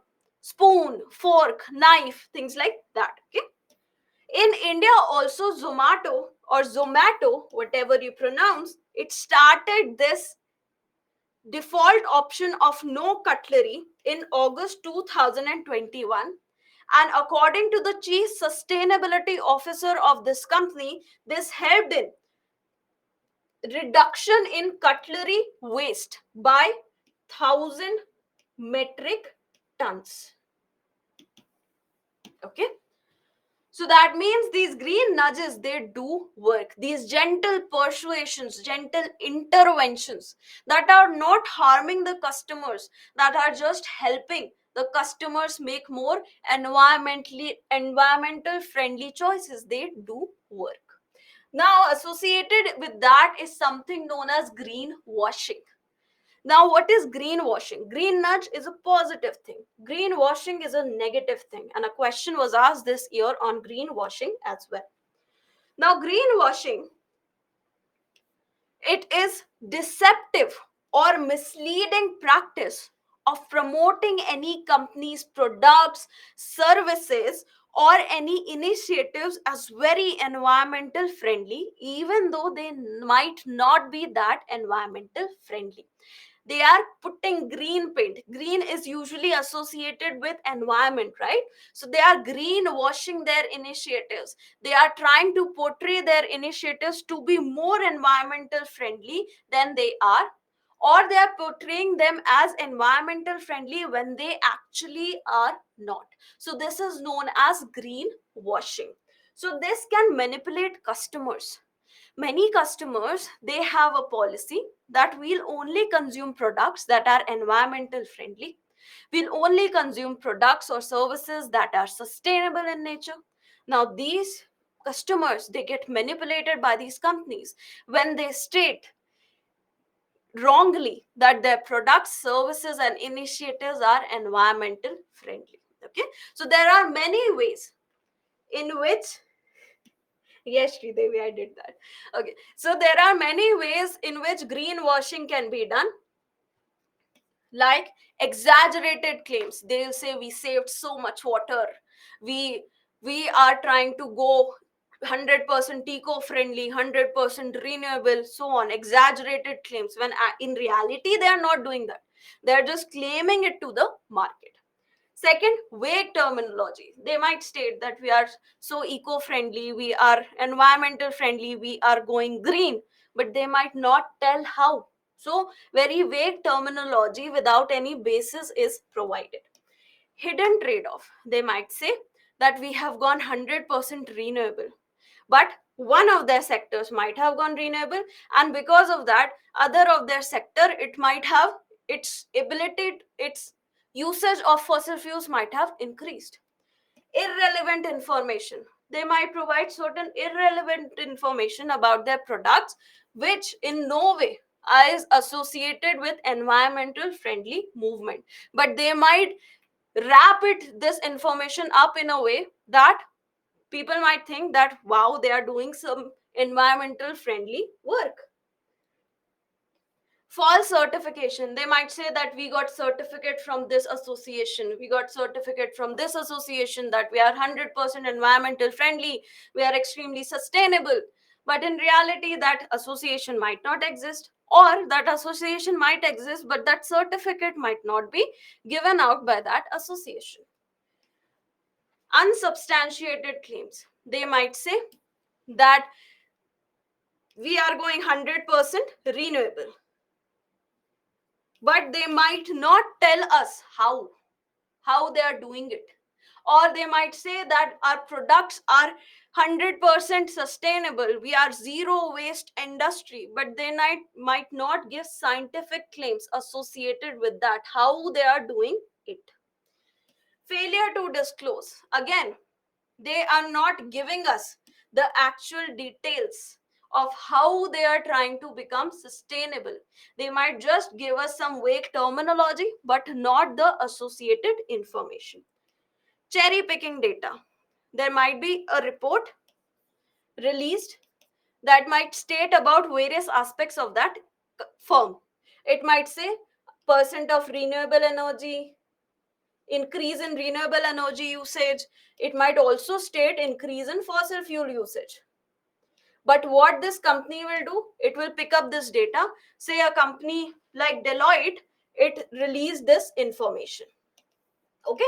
spoon, fork, knife, things like that. Okay. In India also, Zomato, whatever you pronounce, it started this default option of no cutlery in August 2021. And according to the chief sustainability officer of this company, this helped in reduction in cutlery waste by 1,000 metric tons. Okay. So that means these green nudges, they do work. These gentle persuasions, gentle interventions that are not harming the customers, that are just helping the customers make more environmental friendly choices, they do work. Now, associated with that is something known as greenwashing. Now, what is greenwashing? Green nudge is a positive thing. Greenwashing is a negative thing. And a question was asked this year on greenwashing as well. Now, greenwashing, it is deceptive or misleading practice of promoting any company's products, services, or any initiatives as very environmental friendly, even though they might not be that environmental friendly. They are putting green paint. Green is usually associated with environment, right? So they are greenwashing their initiatives. They are trying to portray their initiatives to be more environmental friendly than they are, or they are portraying them as environmental friendly when they actually are not. So this is known as greenwashing. So this can manipulate customers. Many customers, they have a policy that we'll only consume products that are environmental friendly. We'll only consume products or services that are sustainable in nature. Now these customers, they get manipulated by these companies when they state wrongly that their products, services, and initiatives are environmental friendly. Okay, so there are many ways in which, yes, Sridevi, I did that. Okay, so there are many ways in which greenwashing can be done, like exaggerated claims. They'll say we saved so much water, we we are trying to go 100% eco-friendly, 100% renewable, so on. Exaggerated claims, when in reality they are not doing that. They're just claiming it to the market. Second, vague terminology. They might state that we are so eco friendly, we are environmental friendly, we are going green, but they might not tell how. So, very vague terminology without any basis is provided. Hidden trade off. They might say that we have gone 100% renewable, but one of their sectors might have gone renewable, and because of that, other of their sector, it might have its usage of fossil fuels might have increased. Irrelevant information. They might provide certain irrelevant information about their products, which in no way is associated with environmental friendly movement, but they might wrap this information up in a way that people might think that, wow, they are doing some environmental friendly work. False certification. They might say that we got certificate from this association, we got certificate from this association that we are 100% environmental friendly, we are extremely sustainable. but in reality that association might not exist, or that association might exist but that certificate might not be given out by that association. Unsubstantiated claims, they might say that we are going 100% renewable, but they might not tell us how they are doing it. Or they might say that our products are 100% sustainable, we are zero waste industry, but they might not give scientific claims associated with that, how they are doing it. Failure to disclose, again, they are not giving us the actual details of how they are trying to become sustainable. They might just give us some vague terminology but not the associated information. Cherry picking data, there might be a report released that might state about various aspects of that firm. It might say percent of renewable energy, increase in renewable energy usage. It might also state increase in fossil fuel usage. But what this company will do, it will pick up this data. Say a company like Deloitte, it released this information. Okay,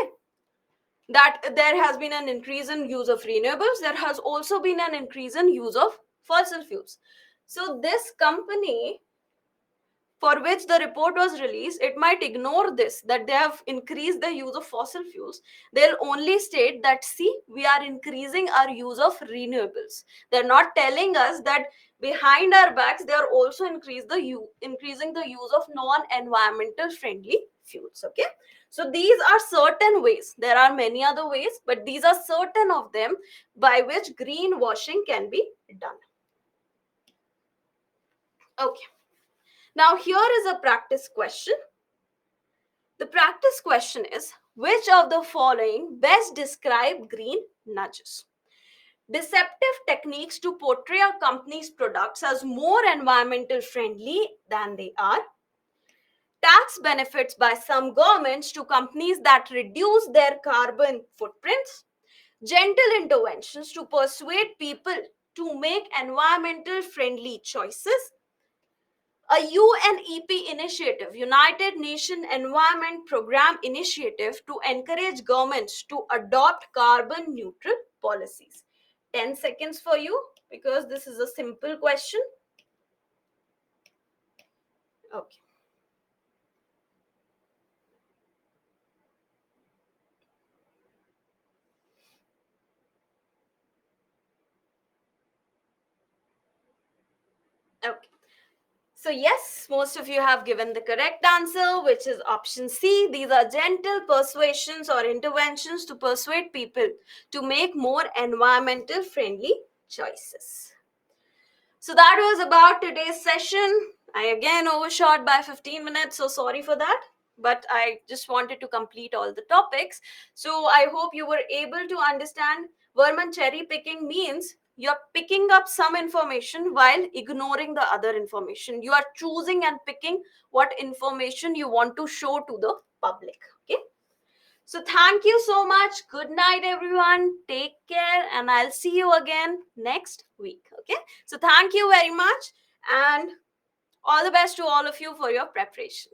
that there has been an increase in use of renewables, there has also been an increase in use of fossil fuels. So this company for which the report was released, it might ignore this, that they have increased the use of fossil fuels. They'll only state that, see, we are increasing our use of renewables. They're not telling us that behind our backs, they are also increasing the use of non-environmental friendly fuels. Okay. So these are certain ways. There are many other ways, but these are certain of them by which greenwashing can be done. Okay. Now here is a practice question. The practice question is, which of the following best describe green nudges? Deceptive techniques to portray a company's products as more environmental friendly than they are. Tax benefits by some governments to companies that reduce their carbon footprints. Gentle interventions to persuade people to make environmental friendly choices. A UNEP initiative, United Nations Environment Program initiative, to encourage governments to adopt carbon neutral policies. 10 seconds for you because this is a simple question. Okay. Okay. So yes, most of you have given the correct answer, which is option C. These are gentle persuasions or interventions to persuade people to make more environmental friendly choices. So that was about today's session. I again overshot by 15 minutes, so sorry for that. But I just wanted to complete all the topics. So I hope you were able to understand Verman cherry picking means you're picking up some information while ignoring the other information. You are choosing and picking what information you want to show to the public. Okay. So thank you so much. Good night, everyone. Take care, and I'll see you again next week. Okay. So thank you very much, and all the best to all of you for your preparation.